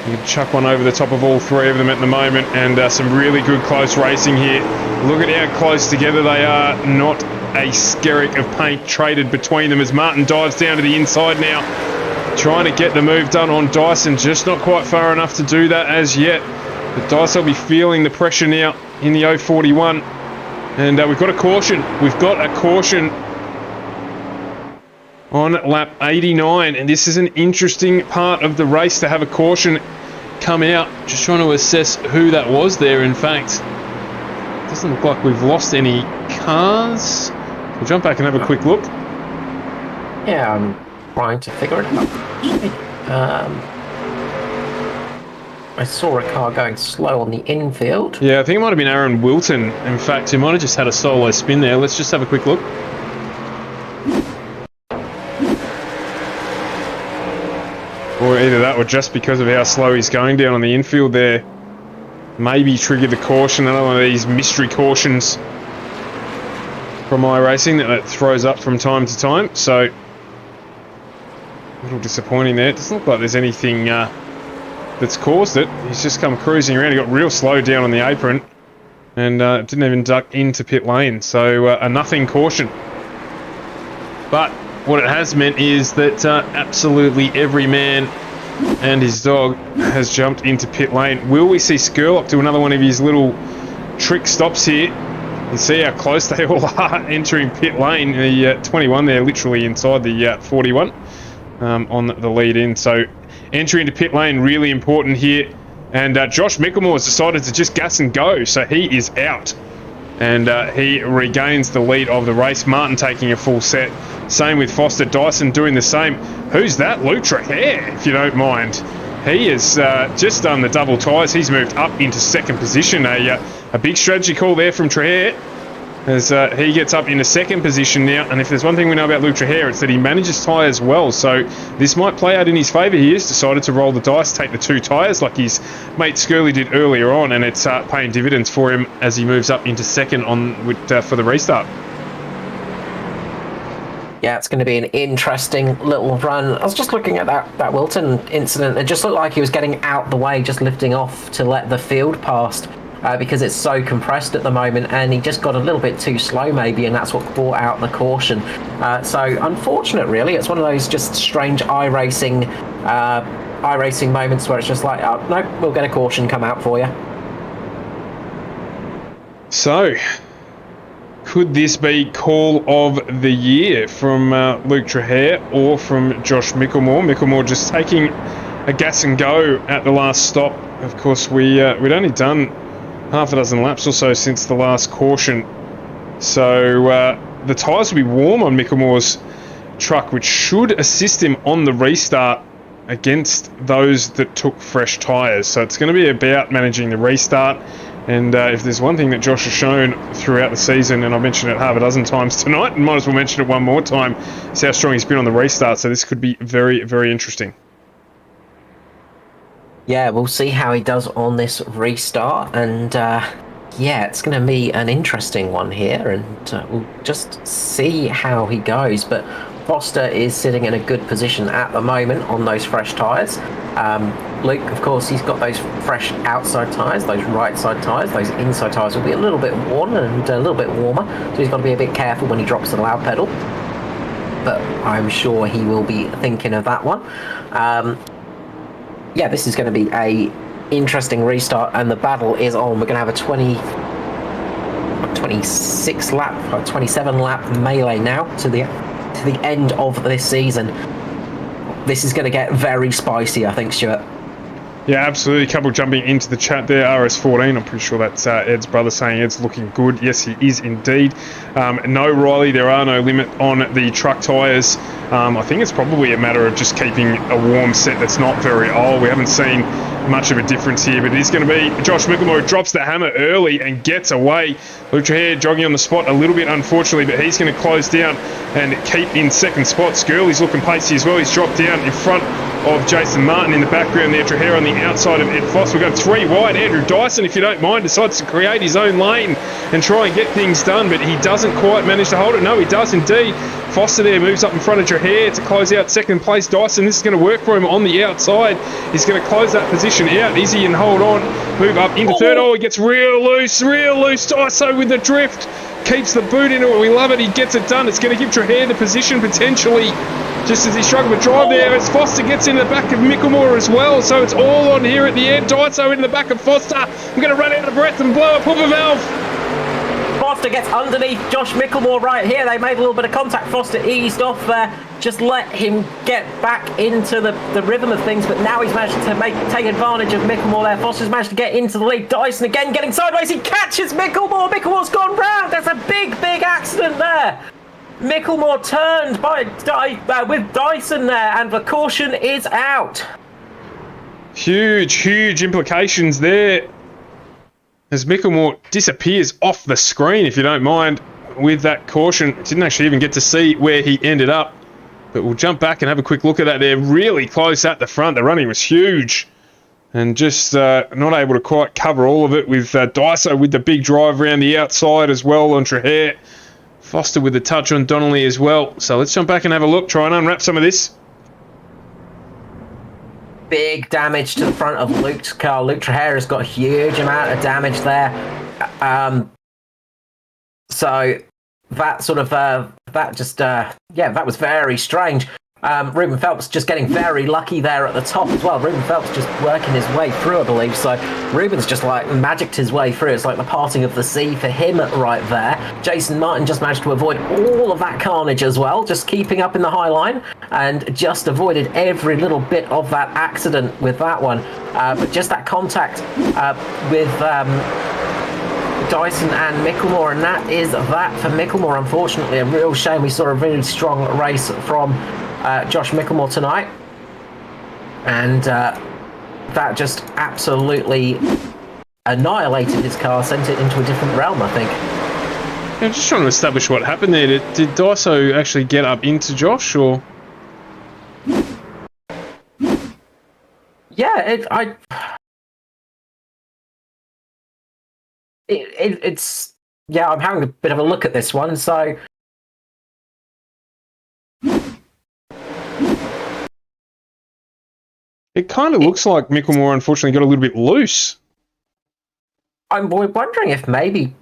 You can chuck one over the top of all three of them at the moment, and some really good close racing here. Look at how close together they are. Not a skerrick of paint traded between them as Martin dives down to the inside now, trying to get the move done on Dyson. Just not quite far enough to do that as yet. But Dyson will be feeling the pressure now in the 041. And we've got a caution. We've got a caution on lap 89. And this is an interesting part of the race to have a caution come out. Just trying to assess who that was there, in fact. Doesn't look like we've lost any cars. We'll jump back and have a quick look. Yeah, I'm trying to figure it out. I saw a car going slow on the infield. Yeah, I think it might have been Aaron Wilton. In fact, he might have just had a solo spin there. Let's just have a quick look. Or either that or just because of how slow he's going down on the infield there. Maybe triggered the caution. Another one of these mystery cautions from iRacing that it throws up from time to time. So, a little disappointing there. It doesn't look like there's anything that's caused it. He's just come cruising around. He got real slow down on the apron and didn't even duck into pit lane. So a nothing caution. But what it has meant is that absolutely every man and his dog has jumped into pit lane. Will we see Skirl up to another one of his little trick stops here? You see how close they all are entering pit lane. The 21 there, literally inside the 41 on the lead in. So entry into pit lane, really important here. And Josh Mickelmore has decided to just gas and go, so he is out. And he regains the lead of the race. Martin taking a full set. Same with Foster. Dyson doing the same. Who's that? Luke Trahair, if you don't mind. He has just done the double tyres. He's moved up into second position. A big strategy call there from Trahair as he gets up into second position now. And if there's one thing we know about Luke Trahair, it's that he manages tyres well. So this might play out in his favour. He has decided to roll the dice, take the 2 tyres like his mate Skirley did earlier on, and it's paying dividends for him as he moves up into second for the restart. Yeah, it's going to be an interesting little run. I was just looking at that Wilton incident. It just looked like he was getting out the way, just lifting off to let the field past because it's so compressed at the moment, and he just got a little bit too slow maybe, and that's what brought out the caution. So unfortunate, really. It's one of those just strange iRacing moments where it's just like, oh, no, we'll get a caution come out for you. So, could this be call of the year from Luke Trahair or from Josh Mickelmore? Mickelmore just taking a gas and go at the last stop. Of course, we'd only done half a dozen laps or so since the last caution. So the tyres will be warm on Mickelmore's truck, which should assist him on the restart against those that took fresh tyres. So it's going to be about managing the restart. And if there's one thing that Josh has shown throughout the season, and I've mentioned it half a dozen times tonight, and might as well mention it one more time, is how strong he's been on the restart. So this could be very, very interesting. Yeah, we'll see how he does on this restart. And yeah, it's going to be an interesting one here. And we'll just see how he goes. But Foster is sitting in a good position at the moment on those fresh tyres. Luke, of course, he's got those fresh outside tyres, those right side tyres. Those inside tyres will be a little bit worn and a little bit warmer, so he's got to be a bit careful when he drops the loud pedal. But I'm sure he will be thinking of that one. Yeah, this is going to be a interesting restart, and the battle is on. We're going to have a 26 lap, 27 lap melee now to the end of this season. This is going to get very spicy, I think, Stuart. Yeah, absolutely. A couple jumping into the chat there. RS14, I'm pretty sure that's Ed's brother saying Ed's looking good. Yes, he is indeed. No, Riley, there are no limit on the truck tyres. I think it's probably a matter of just keeping a warm set that's not very old. We haven't seen much of a difference here, but it is going to be Josh Mickelmore who drops the hammer early and gets away. Luke Trahair jogging on the spot a little bit, unfortunately, but he's going to close down and keep in second spot. Skirley's looking pacey as well. He's dropped down in front of Jason Martin in the background there. Trahair on the outside of Ed Foss. We've got 3 wide. Andrew Dyson, if you don't mind, decides to create his own lane and try and get things done, but he doesn't quite manage to hold it. No, he does indeed. Foster there moves up in front of Trahair to close out second place. Dyson, this is going to work for him on the outside. He's going to close that position out. Izzy and hold on. Move up into third. Oh, he gets real loose. Dyson with the drift. Keeps the boot into it. We love it. He gets it done. It's going to give Trahair the position potentially, just as he struggled with drive there, as Foster gets in the back of Mickelmore as well. So it's all on here at the end. Dyson in the back of Foster. I'm going to run out of breath and blow up a valve. Foster gets underneath Josh Mickelmore right here. They made a little bit of contact. Foster eased off there. Just let him get back into the rhythm of things, but now he's managed to take advantage of Mickelmore there. Foster's managed to get into the lead. Dyson again getting sideways. He catches Mickelmore. Mickelmore's gone round. There's a big accident there. Mickelmore turned with Dyson there, and the caution is out. Huge implications there as Mickelmore disappears off the screen, if you don't mind, with that caution. Didn't actually even get to see where he ended up, but we'll jump back and have a quick look at that there. Really close at the front. The running was huge, and just not able to quite cover all of it, with Dyson with the big drive around the outside as well on Trahair. Foster with the touch on Donnelly as well. So let's jump back and have a look, try and unwrap some of this. Big damage to the front of Luke's car. Luke Trahair has got a huge amount of damage there. So that sort of that was very strange. Ruben Phelps just getting very lucky there at the top as well. Ruben Phelps just working his way through, I believe. So Ruben's just like magicked his way through. It's like the parting of the sea for him right there. Jason Martin just managed to avoid all of that carnage as well, just keeping up in the high line and just avoided every little bit of that accident with that one. But just that contact with Dyson and Micklemore, and that is that for Micklemore. Unfortunately, a real shame. We saw a really strong race from Josh Micklemore tonight, and that just absolutely annihilated his car, sent it into a different realm, I think. Yeah, I'm just trying to establish what happened there. Did Daiso actually get up into Josh, or? Yeah, it's I'm having a bit of a look at this one, so It kind of looks like Micklemore unfortunately got a little bit loose. I'm wondering if maybe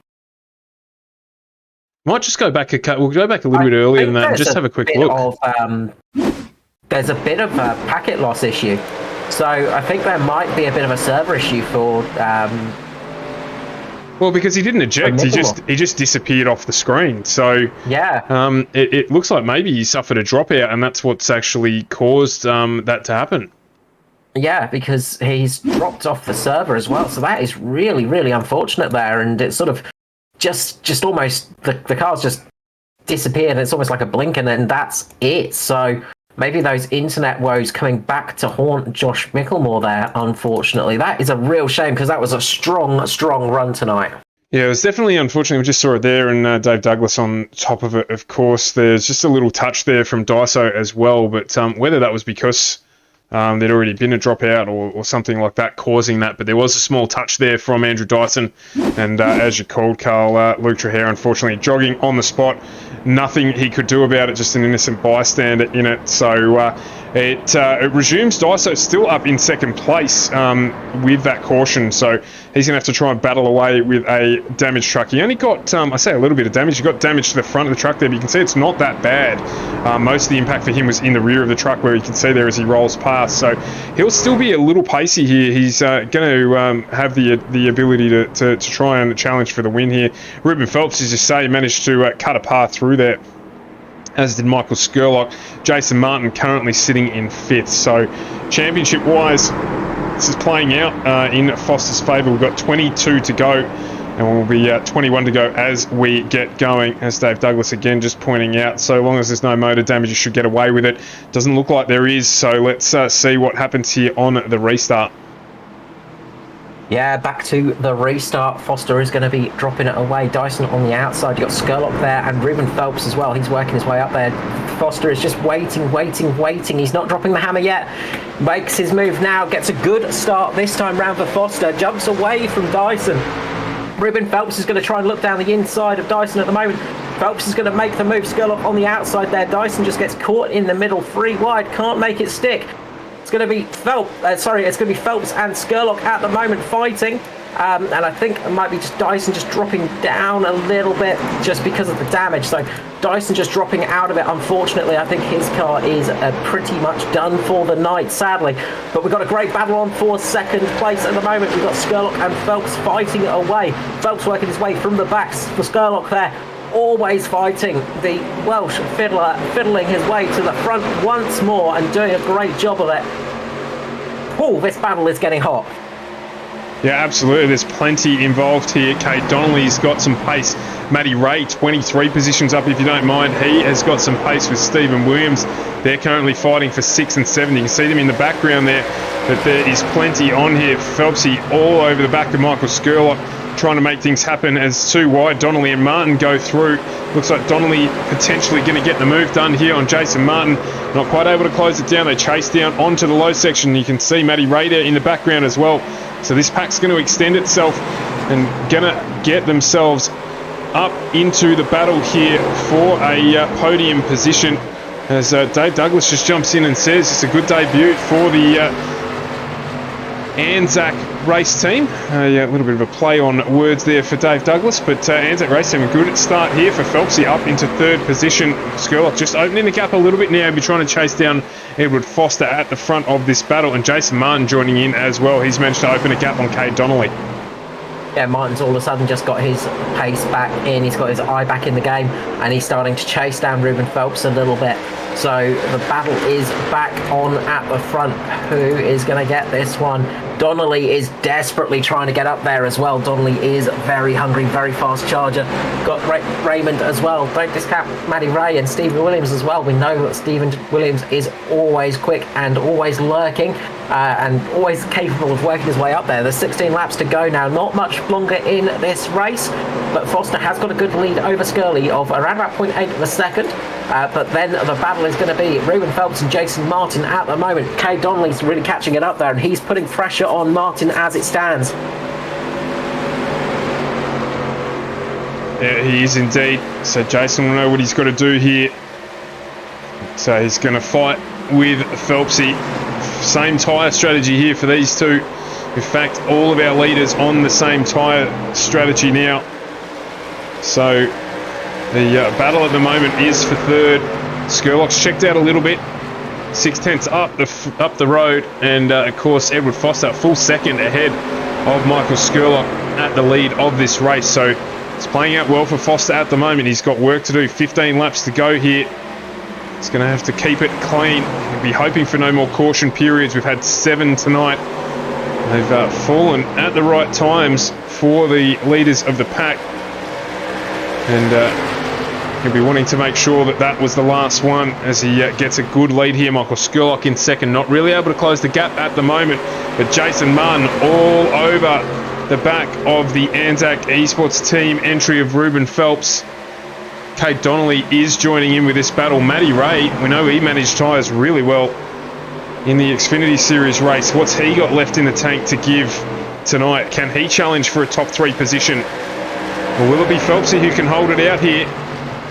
Might just go back we'll go back a little bit earlier than that and just have a quick look. There's a bit of a packet loss issue, so I think there might be a bit of a server issue for well, because he didn't eject, he just disappeared off the screen. So yeah, it looks like maybe he suffered a dropout, and that's what's actually caused that to happen. Yeah, because he's dropped off the server as well. So that is really, really unfortunate there, and it's sort of just almost the car's just disappeared. It's almost like a blink, and then that's it. So maybe those internet woes coming back to haunt Josh Micklemore there. Unfortunately, that is a real shame because that was a strong run tonight. Yeah, it was definitely unfortunate. We just saw it there, and Dave Douglas on top of it. Of course, there's just a little touch there from Daiso as well, but whether that was because there'd already been a dropout or something like that causing that, but there was a small touch there from Andrew Dyson, and as you called, Carl, Luke Traherne unfortunately jogging on the spot. Nothing he could do about it, just an innocent bystander in it. So it resumes. Daiso still up in second place with that caution, so he's going to have to try and battle away with a damaged truck. He only got, I say a little bit of damage, he got damage to the front of the truck there, but you can see it's not that bad. Most of the impact for him was in the rear of the truck, where you can see there as he rolls past, so he'll still be a little pacey here. He's going to have the ability to try and challenge for the win here. Ruben Phelps, as you say, managed to cut a path through there, as did Michael Skurlock. Jason Martin currently sitting in 5th. So championship-wise, this is playing out in Foster's favour. We've got 22 to go, and we'll be 21 to go as we get going, as Dave Douglas again just pointing out. So long as there's no motor damage, you should get away with it. Doesn't look like there is, so let's see what happens here on the restart. Yeah, back to the restart. Foster is going to be dropping it away. Dyson on the outside. You've got Skurlock there, and Ruben Phelps as well. He's working his way up there. Foster is just waiting. He's not dropping the hammer yet. Makes his move now. Gets a good start this time round for Foster. Jumps away from Dyson. Ruben Phelps is going to try and look down the inside of Dyson at the moment. Phelps is going to make the move. Skurlock on the outside there. Dyson just gets caught in the middle. 3 wide. Can't make it stick. It's going to be Phelps and Skurlock at the moment fighting, and I think it might be just Dyson just dropping down a little bit just because of the damage. So Dyson just dropping out of it. Unfortunately, I think his car is pretty much done for the night, sadly. But we've got a great battle on for second place at the moment. We've got Skurlock and Phelps fighting away. Phelps working his way from the backs for Skurlock there. Always fighting the Welsh fiddler, fiddling his way to the front once more and doing a great job of it. Oh, this battle is getting hot. Yeah, absolutely. There's plenty involved here. Kate Donnelly's got some pace. Matty Ray, 23 positions up, if you don't mind. He has got some pace with Stephen Williams. They're currently fighting for 6 and 7. You can see them in the background there, but there is plenty on here. Phelpsy all over the back of Michael Skurlock, trying to make things happen as 2 wide. Donnelly and Martin go through. Looks like Donnelly potentially going to get the move done here on Jason Martin. Not quite able to close it down. They chase down onto the low section. You can see Matty Raider in the background as well. So this pack's going to extend itself and going to get themselves up into the battle here for a podium position. As Dave Douglas just jumps in and says it's a good debut for the ANZAC race team. A little bit of a play on words there for Dave Douglas, but ANZAC race team a good start here for Phelpsy up into third position. Skurlock just opening the gap a little bit now. He'll be trying to chase down Edward Foster at the front of this battle, and Jason Martin joining in as well. He's managed to open a gap on Cade Donnelly. Yeah, Martin's all of a sudden just got his pace back in, he's got his eye back in the game, and he's starting to chase down Ruben Phelps a little bit. So the battle is back on at the front. Who is going to get this one? Donnelly is desperately trying to get up there as well. Donnelly is very hungry, very fast charger. Got Raymond as well. Don't discount Matty Ray and Stephen Williams as well. We know that Stephen Williams is always quick and always lurking and always capable of working his way up there. There's 16 laps to go now. Not much longer in this race, but Foster has got a good lead over Skirley of around about 0.8 of a second. But then the battle is going to be Ruben Phelps and Jason Martin at the moment. Cade Donnelly's really catching it up there, and he's putting pressure on Martin as it stands. Yeah, he is indeed. So Jason will know what he's got to do here. So he's going to fight with Phelpsy. Same tyre strategy here for these two. In fact, all of our leaders on the same tyre strategy now. So the battle at the moment is for third. Skurlock's checked out a little bit. 6/10 up the road, and of course Edward Foster full second ahead of Michael Skurlock at the lead of this race. So it's playing out well for Foster at the moment. He's got work to do. 15 laps to go here. He's going to have to keep it clean. He'll be hoping for no more caution periods. We've had 7 tonight. They've fallen at the right times for the leaders of the pack, and he'll be wanting to make sure that that was the last one as he gets a good lead here. Michael Skurlock in second, not really able to close the gap at the moment, but Jason Martin all over the back of the ANZAC Esports team entry of Ruben Phelps. Cade Donnelly is joining in with this battle. Matty Ray, we know he managed tyres really well in the Xfinity Series race. What's he got left in the tank to give tonight? Can he challenge for a top 3 position? Or will it be Phelpsy who can hold it out here?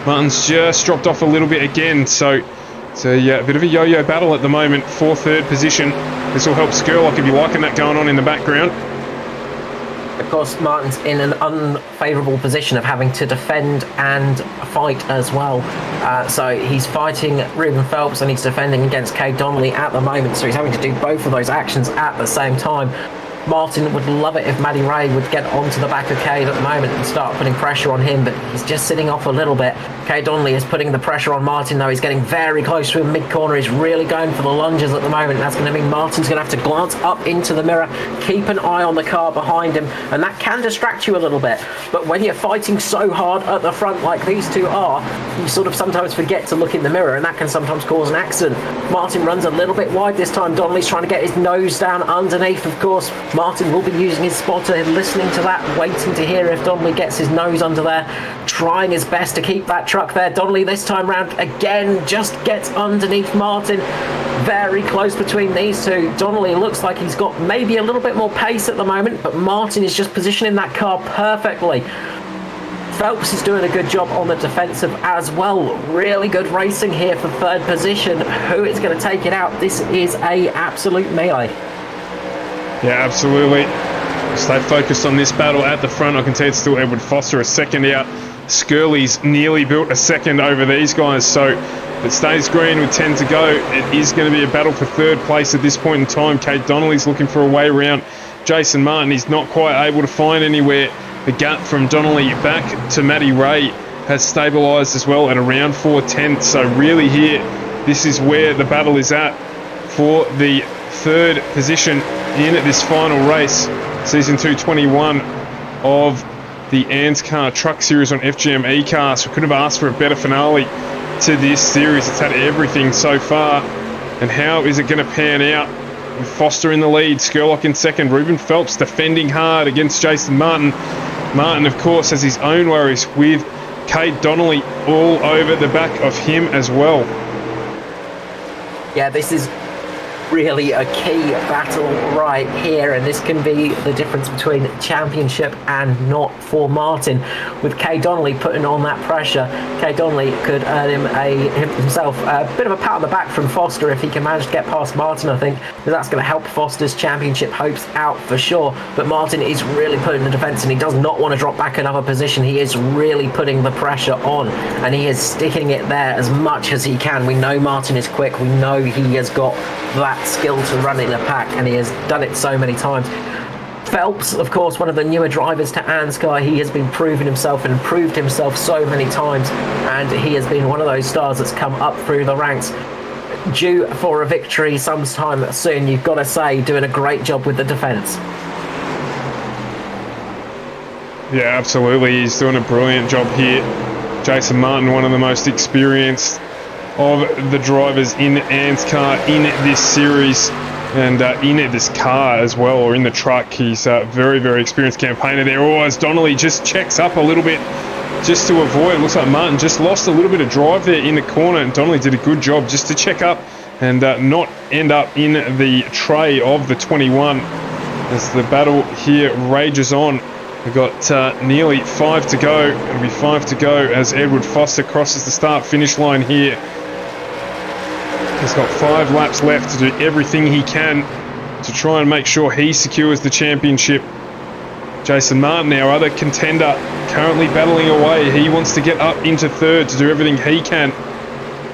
Martin's just dropped off a little bit again, so it's a bit of a yo-yo battle at the moment for third position. This will help Skurlock if you're liking that going on in the background. Of course, Martin's in an unfavourable position of having to defend and fight as well. So he's fighting Ruben Phelps and he's defending against Cade Donnelly at the moment. So he's having to do both of those actions at the same time. Martin would love it if Matty Ray would get onto the back of Cade at the moment and start putting pressure on him, but he's just sitting off a little bit. Cade Donnelly is putting the pressure on Martin, though. He's getting very close to him mid-corner. He's really going for the lunges at the moment. That's going to mean Martin's going to have to glance up into the mirror, keep an eye on the car behind him, and that can distract you a little bit. But when you're fighting so hard at the front like these two are, you sort of sometimes forget to look in the mirror, and that can sometimes cause an accident. Martin runs a little bit wide this time. Donnelly's trying to get his nose down underneath, of course. Martin will be using his spotter, listening to that, waiting to hear if Donnelly gets his nose under there, trying his best to keep that truck there. Donnelly this time round again just gets underneath Martin. Very close between these two. Donnelly looks like he's got maybe a little bit more pace at the moment, but Martin is just positioning that car perfectly. Phelps is doing a good job on the defensive as well. Really good racing here for third position. Who is going to take it out? This is a absolute melee. Yeah, absolutely. Stay focused on this battle at the front. I can tell it's still Edward Foster a second out. Skirley's nearly built a second over these guys, so if it stays green with 10 to go, it is going to be a battle for third place at this point in time. Cade Donnelly's looking for a way around Jason Martin. He's not quite able to find anywhere. The gap from Donnelly back to Matty Ray has stabilised as well at around 4/10. So really here, this is where the battle is at for the third position in this final race, Season 221 of the ANZCAR Truck Series on FGM eCar. So we could have asked for a better finale to this series. It's had everything so far. And how is it going to pan out? With Foster in the lead, Skurlock in second, Ruben Phelps defending hard against Jason Martin. Martin, of course, has his own worries with Cade Donnelly all over the back of him as well. Yeah, this is really a key battle right here, and this can be the difference between championship and not for Martin. With Kay Donnelly putting on that pressure, Kay Donnelly could earn himself a bit of a pat on the back from Foster if he can manage to get past Martin, I think, because that's going to help Foster's championship hopes out for sure. But Martin is really putting the defence, and he does not want to drop back another position. He is really putting the pressure on, and he is sticking it there as much as he can. We know Martin is quick, we know he has got that skill to run in a pack, and he has done it so many times. Phelps, of course, one of the newer drivers to ANZCAR, he has been proving himself and improved himself so many times, and he has been one of those stars that's come up through the ranks. Due for a victory sometime soon, you've got to say, doing a great job with the defence. Yeah, absolutely. He's doing a brilliant job here. Jason Martin, one of the most experienced of the drivers in ANZCAR in this series, and in this car as well, or in the truck. He's a very, very experienced campaigner there. Oh, as Donnelly just checks up a little bit just to avoid. Looks like Martin just lost a little bit of drive there in the corner, and Donnelly did a good job just to check up and not end up in the tray of the 21 as the battle here rages on. We've got nearly 5 to go. It'll be 5 to go as Edward Foster crosses the start-finish line here. He's got 5 laps left to do everything he can to try and make sure he secures the championship. Jason Martin, our other contender, currently battling away. He wants to get up into third to do everything he can.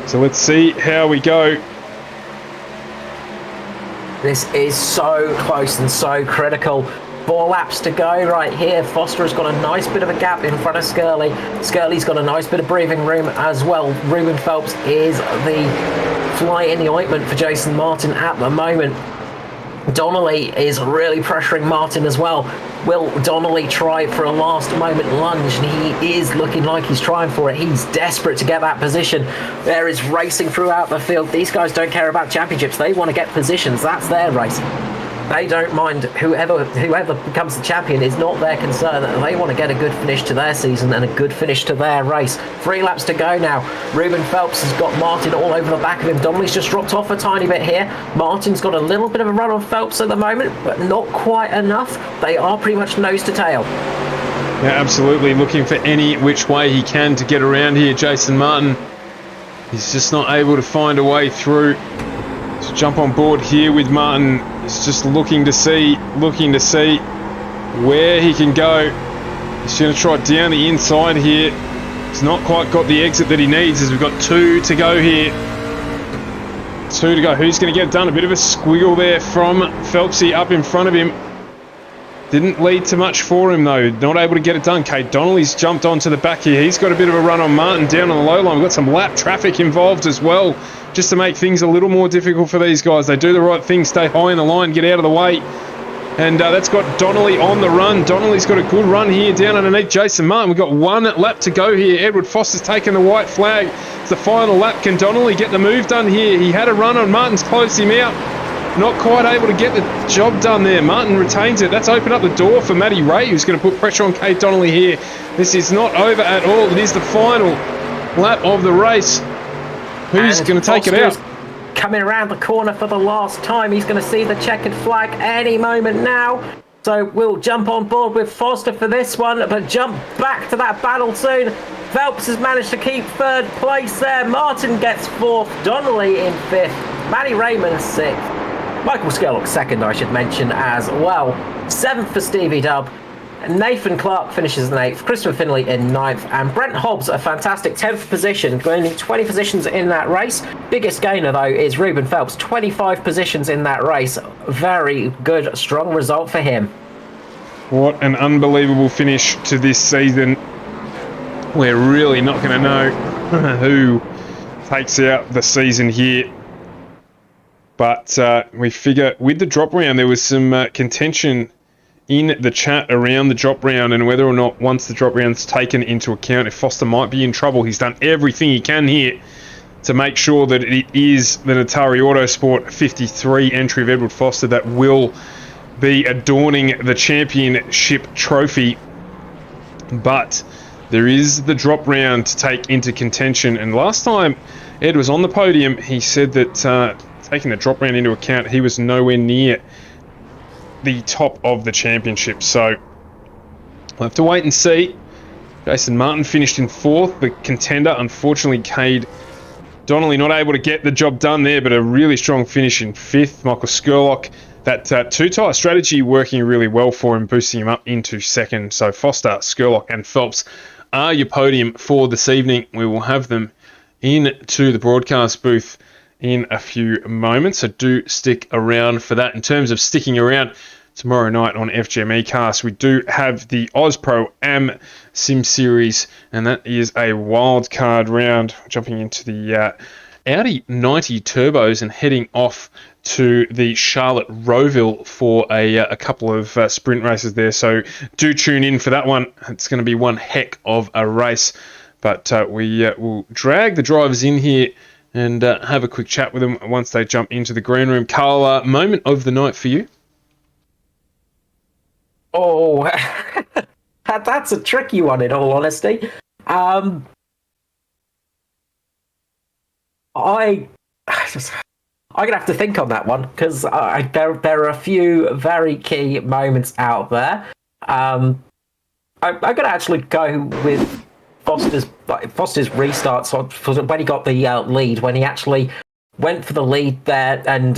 So let's see how we go. This is so close and so critical. 4 laps to go right here. Foster has got a nice bit of a gap in front of Skirley. Skirley's got a nice bit of breathing room as well. Ruben Phelps is the fly in the ointment for Jason Martin at the moment. Donnelly is really pressuring Martin as well. Will Donnelly try for a last moment lunge? And he is looking like he's trying for it. He's desperate to get that position. There is racing throughout the field. These guys don't care about championships. They want to get positions. That's their race. They don't mind whoever becomes the champion is not their concern. They want to get a good finish to their season and a good finish to their race. 3 laps to go now. Ruben Phelps has got Martin all over the back of him. Donnelly's just dropped off a tiny bit here. Martin's got a little bit of a run on Phelps at the moment, but not quite enough. They are pretty much nose to tail. Yeah, absolutely. Looking for any which way he can to get around here, Jason Martin. He's just not able to find a way through. To jump on board here with Martin. He's just looking to see where he can go. He's going to try down the inside here. He's not quite got the exit that he needs as we've got 2 to go here. 2 to go. Who's going to get it done? A bit of a squiggle there from Phelpsy up in front of him. Didn't lead to much for him though. Not able to get it done. Kate Donnelly's jumped onto the back here. He's got a bit of a run on Martin down on the low line. We've got some lap traffic involved as well, just to make things a little more difficult for these guys. They do the right thing, stay high in the line, get out of the way. And that's got Donnelly on the run. Donnelly's got a good run here down underneath Jason Martin. We've got 1 lap to go here. Edward Foster's taken the white flag. It's the final lap. Can Donnelly get the move done here? He had a run on Martin's, closed him out. Not quite able to get the job done there. Martin retains it. That's opened up the door for Matty Ray, who's going to put pressure on Kate Donnelly here. This is not over at all. It is the final lap of the race. Who's going to take it out? Coming around the corner for the last time. He's going to see the checkered flag any moment now. So we'll jump on board with Foster for this one, but jump back to that battle soon. Phelps has managed to keep 3rd place there. Martin gets 4th. Donnelly in 5th. Matty Raymond 6th. Michael Skerlock 2nd, I should mention as well. 7th for Stevie Dubb. Nathan Clark finishes in 8th, Christopher Finley in 9th, and Brent Hobbs a fantastic 10th position, gaining 20 positions in that race. Biggest gainer though is Ruben Phelps, 25 positions in that race. Very good, strong result for him. What an unbelievable finish to this season. We're really not going to know who takes out the season here. But we figure with the drop round, there was some contention in the chat around the drop round and whether or not once the drop round's taken into account, if Foster might be in trouble. He's done everything he can here to make sure that it is the Atari Autosport 53 entry of Edward Foster that will be adorning the championship trophy. But there is the drop round to take into contention. And last time Ed was on the podium, he said that taking the drop round into account, he was nowhere near the top of the championship. So we'll have to wait and see. Jason Martin finished in 4th. The contender, unfortunately, Cade Donnelly not able to get the job done there, but a really strong finish in 5th. Michael Skurlock, that two-tyre strategy working really well for him, boosting him up into 2nd. So Foster, Skurlock and Phelps are your podium for this evening. We will have them into the broadcast booth in a few moments, so do stick around for that. In terms of sticking around, tomorrow night on FGM Cast, we do have the Ozpro Am Sim Series, and that is a wild card round, jumping into the Audi 90 Turbos and heading off to the Charlotte Roeville for a couple of sprint races there. So do tune in for that one. It's going to be one heck of a race, but we will drag the drivers in here and have a quick chat with them once they jump into the green room. Carl, moment of the night for you? Oh, that's a tricky one, in all honesty. I'm gonna have to think on that one, because there are a few very key moments out there. I'm gonna actually go with Foster's restarts when he got the lead, when he actually went for the lead there and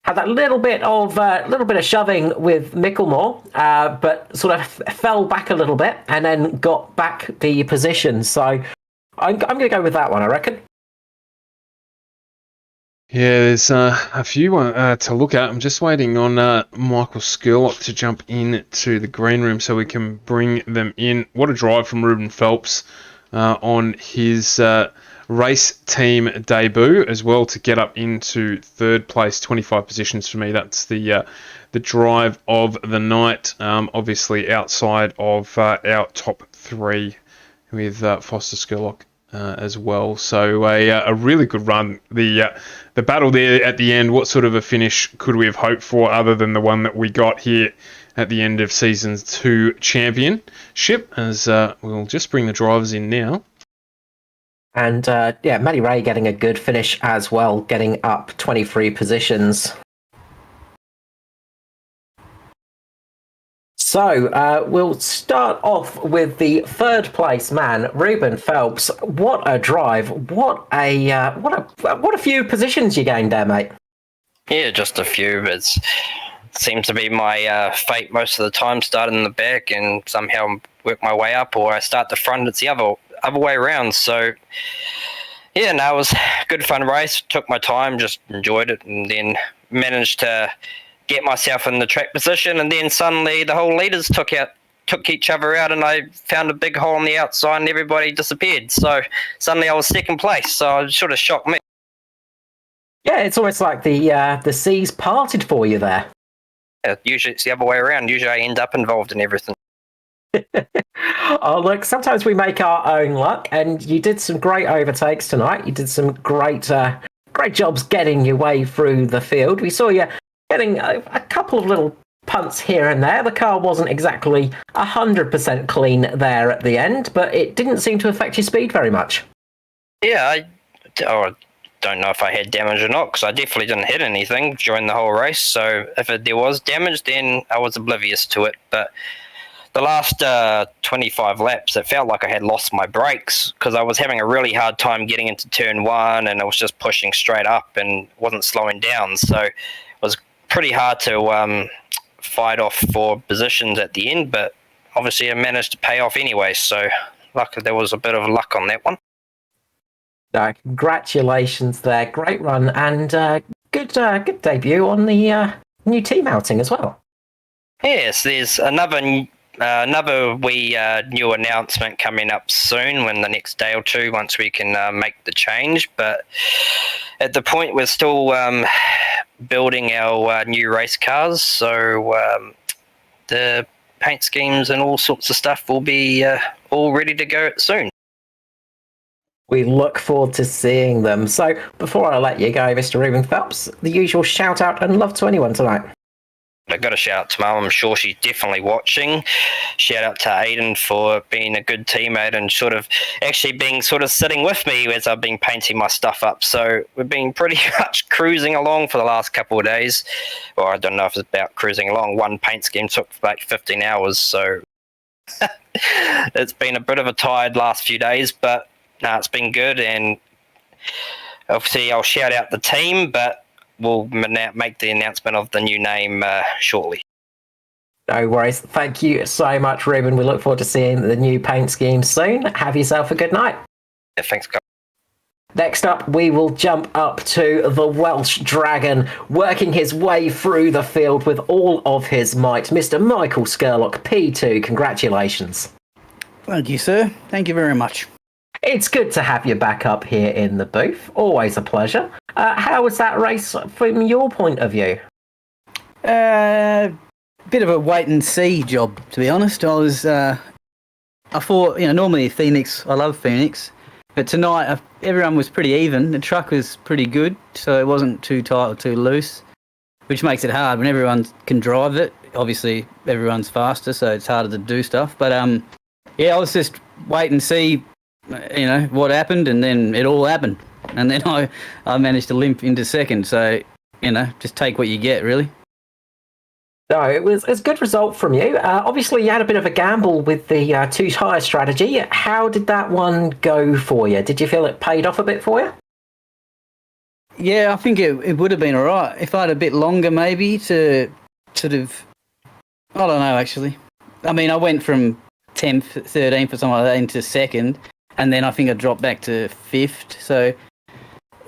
had that little bit of shoving with Micklemore, but sort of fell back a little bit and then got back the position. So I'm going to go with that one, I reckon. Yeah, there's a few to look at. I'm just waiting on Michael Skurlock to jump in to the green room so we can bring them in. What a drive from Ruben Phelps on his race team debut as well, to get up into 3rd place, 25 positions for me. That's the drive of the night, obviously outside of our top 3 with Foster, Skurlock as well. So a really good run. The battle there at the end, what sort of a finish could we have hoped for other than the one that we got here at the end of Season 2 championship, as we'll just bring the drivers in now. And Matty Ray getting a good finish as well, getting up 23 positions. So we'll start off with the 3rd place man, Ruben Phelps. What a drive! What a few positions you gained there, mate. Yeah, just a few. It seems to be my fate most of the time, starting in the back and somehow work my way up, or I start the front. It's the other way around. So yeah, no, it was a good fun race. Took my time, just enjoyed it, and then managed to get myself in the track position, and then suddenly the whole leaders took each other out, and I found a big hole on the outside and everybody disappeared. So suddenly I was 2nd place, so it sort of shocked me. Yeah, it's almost like the seas parted for you there. Yeah, usually it's the other way around. Usually I end up involved in everything. Oh, look, sometimes we make our own luck, and you did some great overtakes tonight. You did some great jobs getting your way through the field. We saw you getting a couple of little punts here and there. The car wasn't exactly 100% clean there at the end, but it didn't seem to affect your speed very much. Yeah, I don't know if I had damage or not, because I definitely didn't hit anything during the whole race. So if there was damage, then I was oblivious to it. But the last 25 laps, it felt like I had lost my brakes, because I was having a really hard time getting into turn 1, and I was just pushing straight up and wasn't slowing down. So it was pretty hard to fight off for positions at the end, but obviously I managed to pay off anyway. So there was a bit of luck on that one. Congratulations there, great run, and good debut on the new team outing as well. Yes, there's another wee new announcement coming up soon, when the next day or two, once we can make the change. But at the point, we're still building our new race cars, so the paint schemes and all sorts of stuff will be all ready to go soon. We look forward to seeing them. So before I let you go, Mr. Ruben Phelps, the usual shout out and love to anyone tonight. I got a shout out to Mum. I'm sure she's definitely watching. Shout out to Aiden for being a good teammate and being sitting with me as I've been painting my stuff up. So we've been pretty much cruising along for the last couple of days. Well, I don't know if it's about cruising along. One paint scheme took about 15 hours, so it's been a bit of a tired last few days, but no, it's been good. And obviously I'll shout out the team, but we'll make the announcement of the new name shortly. No worries. Thank you so much, Ruben. We look forward to seeing the new paint scheme soon. Have yourself a good night. Yeah, thanks, guys. Next up, we will jump up to the Welsh Dragon, working his way through the field with all of his might. Mr. Michael Skurlock, P2, congratulations. Thank you, sir. Thank you very much. It's good to have you back up here in the booth. Always a pleasure. How was that race from your point of view? Bit of a wait and see job, to be honest. I thought, normally Phoenix, I love Phoenix, but tonight everyone was pretty even. The truck was pretty good, so it wasn't too tight or too loose, which makes it hard when everyone can drive it. Obviously, everyone's faster, so it's harder to do stuff. But I was just wait and see, what happened, and then it all happened. And then I managed to limp into second, so, just take what you get, really. No, it was a good result from you. Obviously, you had a bit of a gamble with the two-tyre strategy. How did that one go for you? Did you feel it paid off a bit for you? Yeah, I think it would have been all right. If I had a bit longer, maybe, to sort of... I don't know, actually. I mean, I went from 10th, 13th or something like that into second, and then I think I dropped back to 5th, so...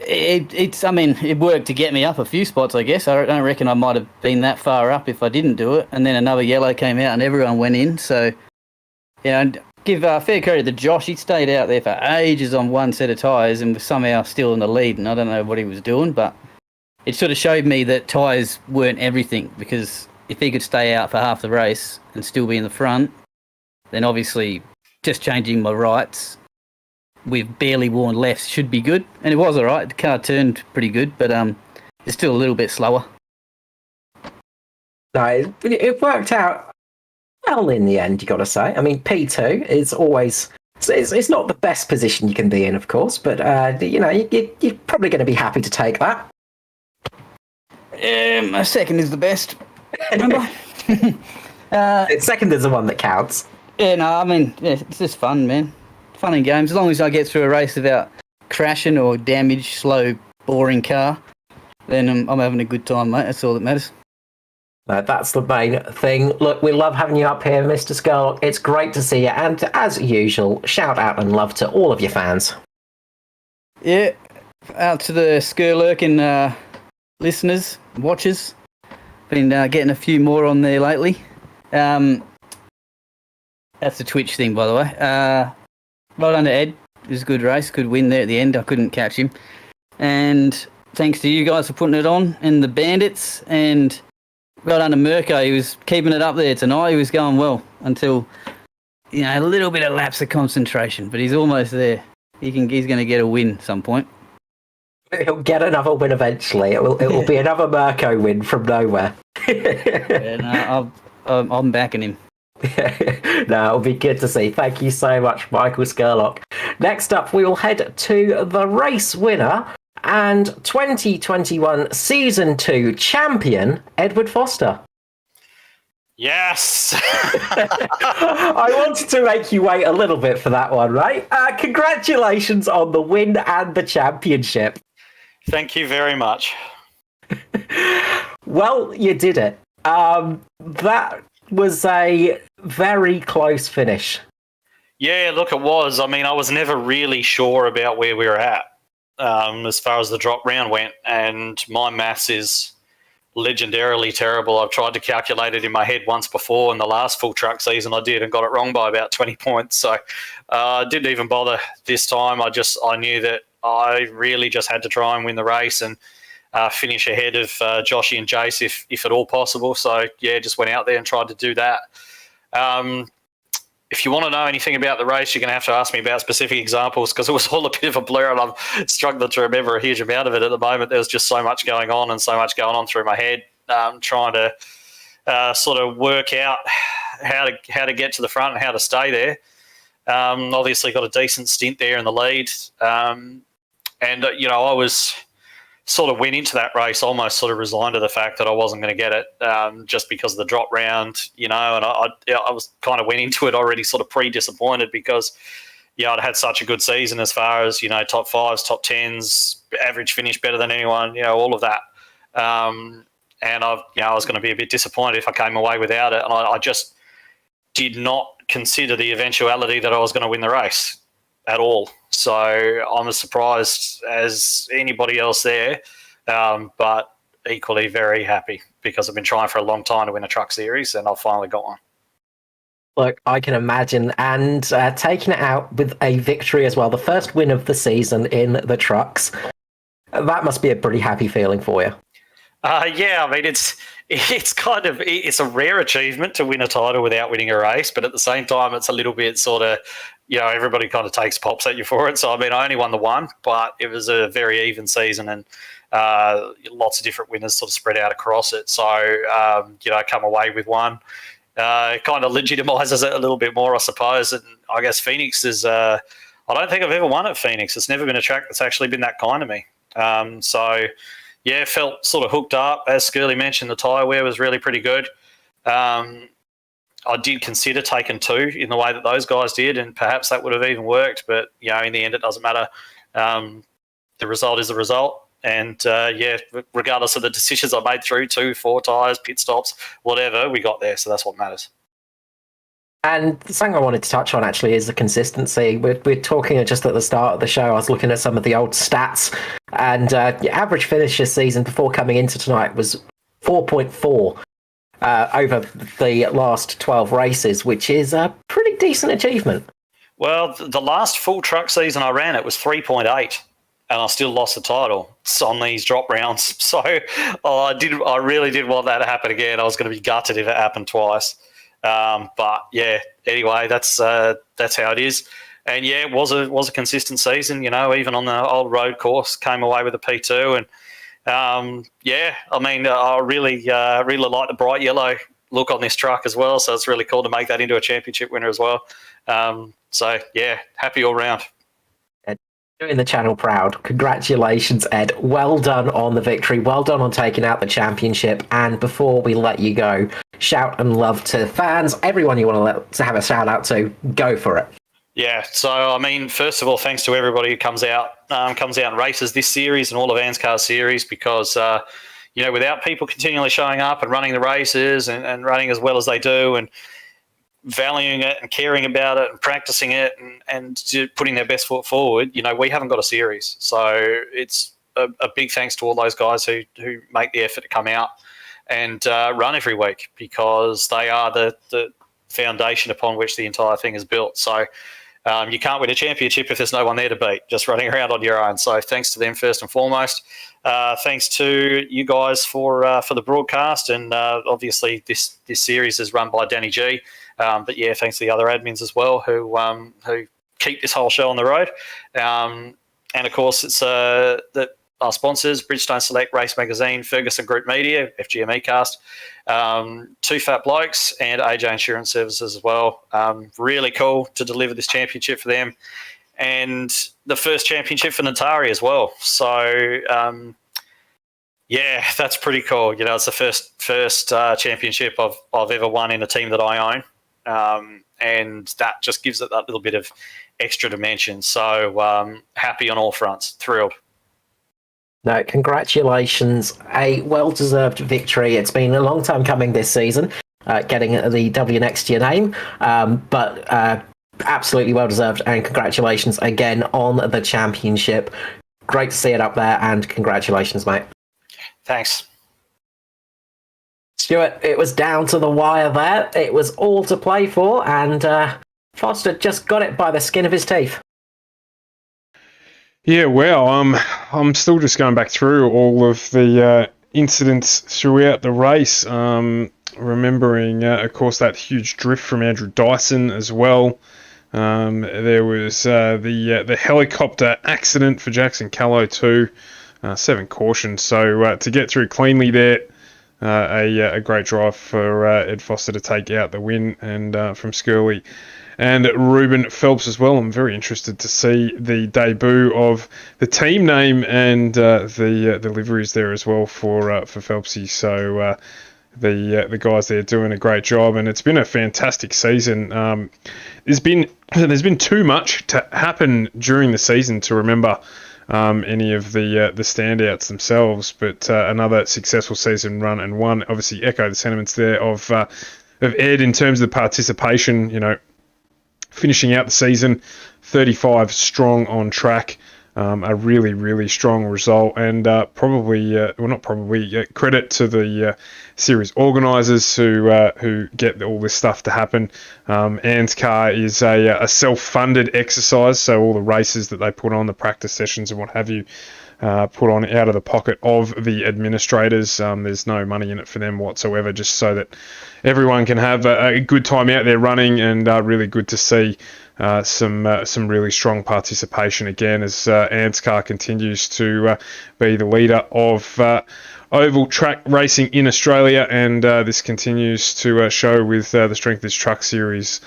It worked to get me up a few spots, I guess. I don't reckon I might have been that far up if I didn't do it. And then another yellow came out and everyone went in. So, give fair credit to Josh. He stayed out there for ages on one set of tyres and was somehow still in the lead. And I don't know what he was doing, but it sort of showed me that tyres weren't everything, because if he could stay out for half the race and still be in the front, then obviously just changing my rights with barely worn lefts should be good, and it was all right. The car turned pretty good, but it's still a little bit slower. No, it worked out well in the end, you got to say. I mean, P2 is always... It's not the best position you can be in, of course, but, you're probably going to be happy to take that. My second is the best, remember? Second is the one that counts. Yeah, no, I mean, it's just fun, man. Fun and games. As long as I get through a race without crashing or damaged, slow, boring car, then I'm having a good time, mate. That's all that matters. That's the main thing. Look, we love having you up here, Mr. Skurlock. It's great to see you. And as usual, shout out and love to all of your fans. Yeah, out to the Skurlurking listeners, watchers. Been getting a few more on there lately. That's the Twitch thing, by the way. Well done to Ed. It was a good race, good win there at the end. I couldn't catch him. And thanks to you guys for putting it on, and the Bandits, and well done to Mirko. He was keeping it up there tonight. He was going well until, a little bit of lapse of concentration, but he's almost there. He's going to get a win at some point. He'll get another win eventually. It will be another Mirko win from nowhere. I'm backing him. No, it'll be good to see. Thank you so much, Michael Skurlock. Next up, we will head to the race winner and 2021 Season 2 champion, Edward Foster. Yes! I wanted to make you wait a little bit for that one, right? Congratulations on the win and the championship. Thank you very much. Well, you did it. That was a very close finish. Yeah, look, it was. I mean, I was never really sure about where we were at as far as the drop round went, and my maths is legendarily terrible. I've tried to calculate it in my head once before in the last full truck season I did and got it wrong by about 20 points. So I didn't even bother this time. I knew that I really just had to try and win the race and finish ahead of Joshy and Jace if at all possible. So, yeah, just went out there and tried to do that. If you want to know anything about the race, you're going to have to ask me about specific examples, because it was all a bit of a blur and I'm struggling to remember a huge amount of it at the moment. There was just so much going on and so much going on through my head, trying to sort of work out how to get to the front and how to stay there. Obviously got a decent stint there in the lead. I was sort of went into that race almost sort of resigned to the fact that I wasn't going to get it just because of the drop round, and I was kind of went into it already sort of pre-disappointed because, I'd had such a good season as far as, top fives, top tens, average finish better than anyone, all of that. And I was going to be a bit disappointed if I came away without it. And I just did not consider the eventuality that I was going to win the race at all. So I'm as surprised as anybody else there, but equally very happy because I've been trying for a long time to win a truck series and I've finally got one. Look, I can imagine, and taking it out with a victory as well, the first win of the season in the trucks. That must be a pretty happy feeling for you. Yeah, I mean, it's a rare achievement to win a title without winning a race, but at the same time, it's a little bit sort of, everybody kind of takes pops at you for it. So, I mean, I only won the one, but it was a very even season and lots of different winners sort of spread out across it. So, come away with one. Kind of legitimises it a little bit more, I suppose. And I guess Phoenix is, I don't think I've ever won at Phoenix. It's never been a track that's actually been that kind to me. Felt sort of hooked up. As Skirley mentioned, the tyre wear was really pretty good. I did consider taking two in the way that those guys did, and perhaps that would have even worked. But, in the end, it doesn't matter. The result is the result. And, regardless of the decisions I made through 2, 4 tyres, pit stops, whatever, we got there. So that's what matters. And the thing I wanted to touch on actually is the consistency. We're talking just at the start of the show. I was looking at some of the old stats, and the average finish this season before coming into tonight was 4.4 over the last 12 races, which is a pretty decent achievement. Well, the last full truck season I ran, it was 3.8. And I still lost the title on these drop rounds. So I really did want that to happen again. I was going to be gutted if it happened twice. But yeah, anyway, that's how it is. And yeah, it was a consistent season. Even on the old road course, came away with a P2. And I really like the bright yellow look on this truck as well. So it's really cool to make that into a championship winner as well. So yeah, happy all round. Doing the channel proud. Congratulations, Ed. Well done on the victory. Well done on taking out the championship. And before we let you go, shout and love to fans, everyone you want to have a shout out to, go for it. Yeah, so I mean, first of all, thanks to everybody who comes out and races this series and all of ANZCAR series because, without people continually showing up and running the races and running as well as they do and valuing it and caring about it and practicing it and putting their best foot forward, we haven't got a series. So it's a big thanks to all those guys who make the effort to come out and run every week because they are the foundation upon which the entire thing is built. So you can't win a championship if there's no one there to beat, just running around on your own. So thanks to them first and foremost. Thanks to you guys for the broadcast. And obviously this series is run by Danny G. But yeah, thanks to the other admins as well who keep this whole show on the road. And of course, it's that our sponsors, Bridgestone Select, Race Magazine, Ferguson Group Media, FGM Ecast, Two Fat Blokes, and AJ Insurance Services as well. Really cool to deliver this championship for them. And the first championship for Natari as well. So, yeah, that's pretty cool. It's the first championship I've ever won in a team that I own. And that just gives it that little bit of extra dimension. So happy on all fronts, thrilled. No, congratulations. A well-deserved victory. It's been a long time coming this season, getting the W next to your name, but absolutely well-deserved, and congratulations again on the championship. Great to see it up there, and congratulations, mate. Thanks. Stuart, it was down to the wire there. It was all to play for, and Foster just got it by the skin of his teeth. Yeah, well, I'm still just going back through all of the incidents throughout the race, remembering, of course, that huge drift from Andrew Dyson as well. There was the helicopter accident for Jackson Callow too, 7 cautions. So to get through cleanly there, a great drive for Ed Foster to take out the win, and from Skirley and Ruben Phelps as well. I'm very interested to see the debut of the team name and the liveries there as well for Phelpsy. So the guys there doing a great job, and it's been a fantastic season. There's been too much to happen during the season to remember any of the standouts themselves, but another successful season run and one. Obviously, echo the sentiments there of Ed in terms of the participation. You know, finishing out the season 35 strong on track. A really, really strong result, and credit to the series organisers who get all this stuff to happen. ANZCAR is a self-funded exercise, so all the races that they put on, the practice sessions and what have you, put on out of the pocket of the administrators. There's no money in it for them whatsoever, just so that everyone can have a good time out there running, and really good to see some really strong participation again as ANZCAR continues to be the leader of oval track racing in Australia, and this continues to show with the Strength of this Truck series.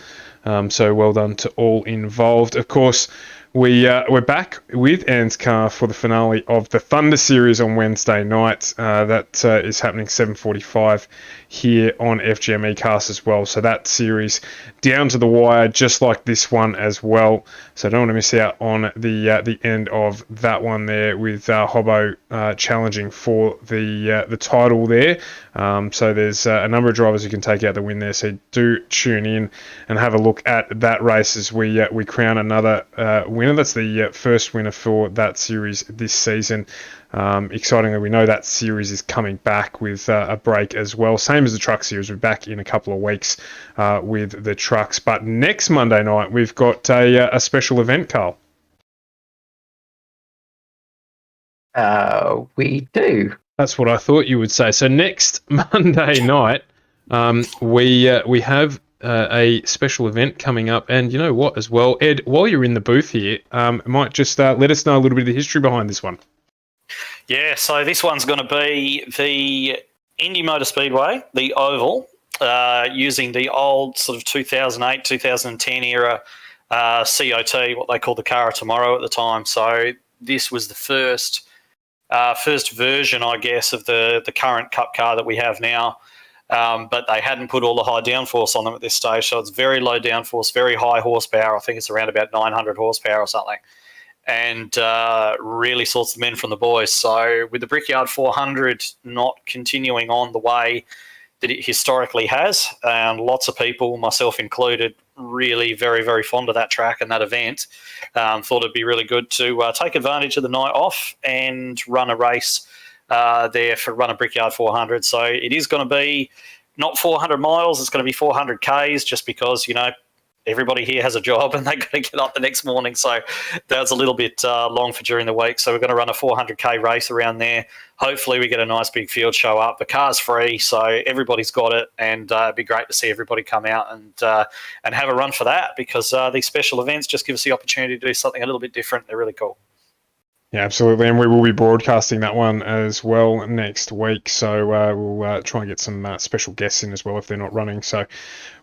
So well done to all involved. Of course, we're back with ANZCAR for the finale of the Thunder Series on Wednesday night. That is happening 7:45 here on FGM eCast as well. So that series down to the wire, just like this one as well. So don't want to miss out on the end of that one there, with Hobbo challenging for the title there. So there's a number of drivers who can take out the win there. So do tune in and have a look at that race as we crown another winner. That's the first winner for that series this season. Excitingly, we know that series is coming back with a break as well. Same as the truck series. We're back in a couple of weeks with the trucks. But next Monday night, we've got a special event, Carl. We do. That's what I thought you would say. So next Monday night, we have a special event coming up. And you know what as well, Ed, while you're in the booth here, might just let us know a little bit of the history behind this one. Yeah, so this one's going to be the Indy Motor Speedway, the Oval, using the old sort of 2008, 2010 era COT, what they called the Car of Tomorrow at the time. So this was the first version, I guess, of the current Cup car that we have now. But they hadn't put all the high downforce on them at this stage, so it's very low downforce, very high horsepower. I think it's around about 900 horsepower or something, and really sorts the men from the boys. So with the Brickyard 400 not continuing on the way that it historically has, and lots of people, myself included, really very, very fond of that track and that event, thought it'd be really good to take advantage of the night off and run a race run a Brickyard 400. So it is going to be not 400 miles, it's going to be 400 Ks, just because, you know, everybody here has a job and they've got to get up the next morning. So that's a little bit long for during the week. So we're going to run a 400K race around there. Hopefully we get a nice big field show up. The car's free, so everybody's got it, and it'd be great to see everybody come out and have a run for that, because these special events just give us the opportunity to do something a little bit different. They're really cool. Yeah, absolutely, and we will be broadcasting that one as well next week. So we'll try and get some special guests in as well if they're not running. So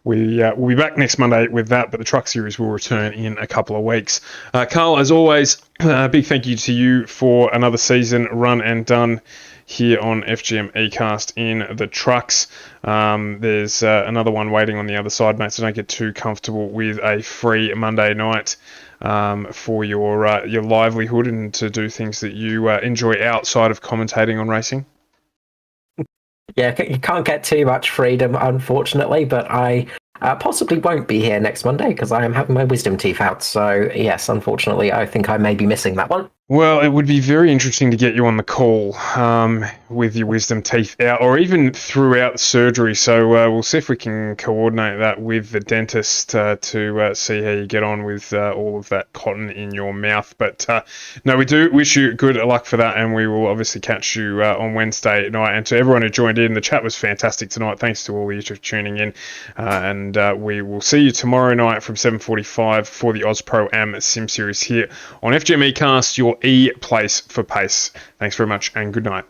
we'll be back next Monday with that, but the truck series will return in a couple of weeks. Carl, as always, a big thank you to you for another season run and done here on FGM eCast in the trucks. There's another one waiting on the other side, mate, so don't get too comfortable with a free Monday night for your livelihood and to do things that you enjoy outside of commentating on racing. Yeah, you can't get too much freedom, unfortunately, but I possibly won't be here next Monday because I am having my wisdom teeth out. So, yes, unfortunately, I think I may be missing that one. Well, it would be very interesting to get you on the call with your wisdom teeth out, or even throughout the surgery. So we'll see if we can coordinate that with the dentist to see how you get on with all of that cotton in your mouth. But no, we do wish you good luck for that, and we will obviously catch you on Wednesday night. And to everyone who joined in, the chat was fantastic tonight. Thanks to all of you for tuning in, and we will see you tomorrow night from 7:45 for the Oz Pro Am Sim Series here on FGM eCast, your E-Place for Pace. Thanks very much and good night.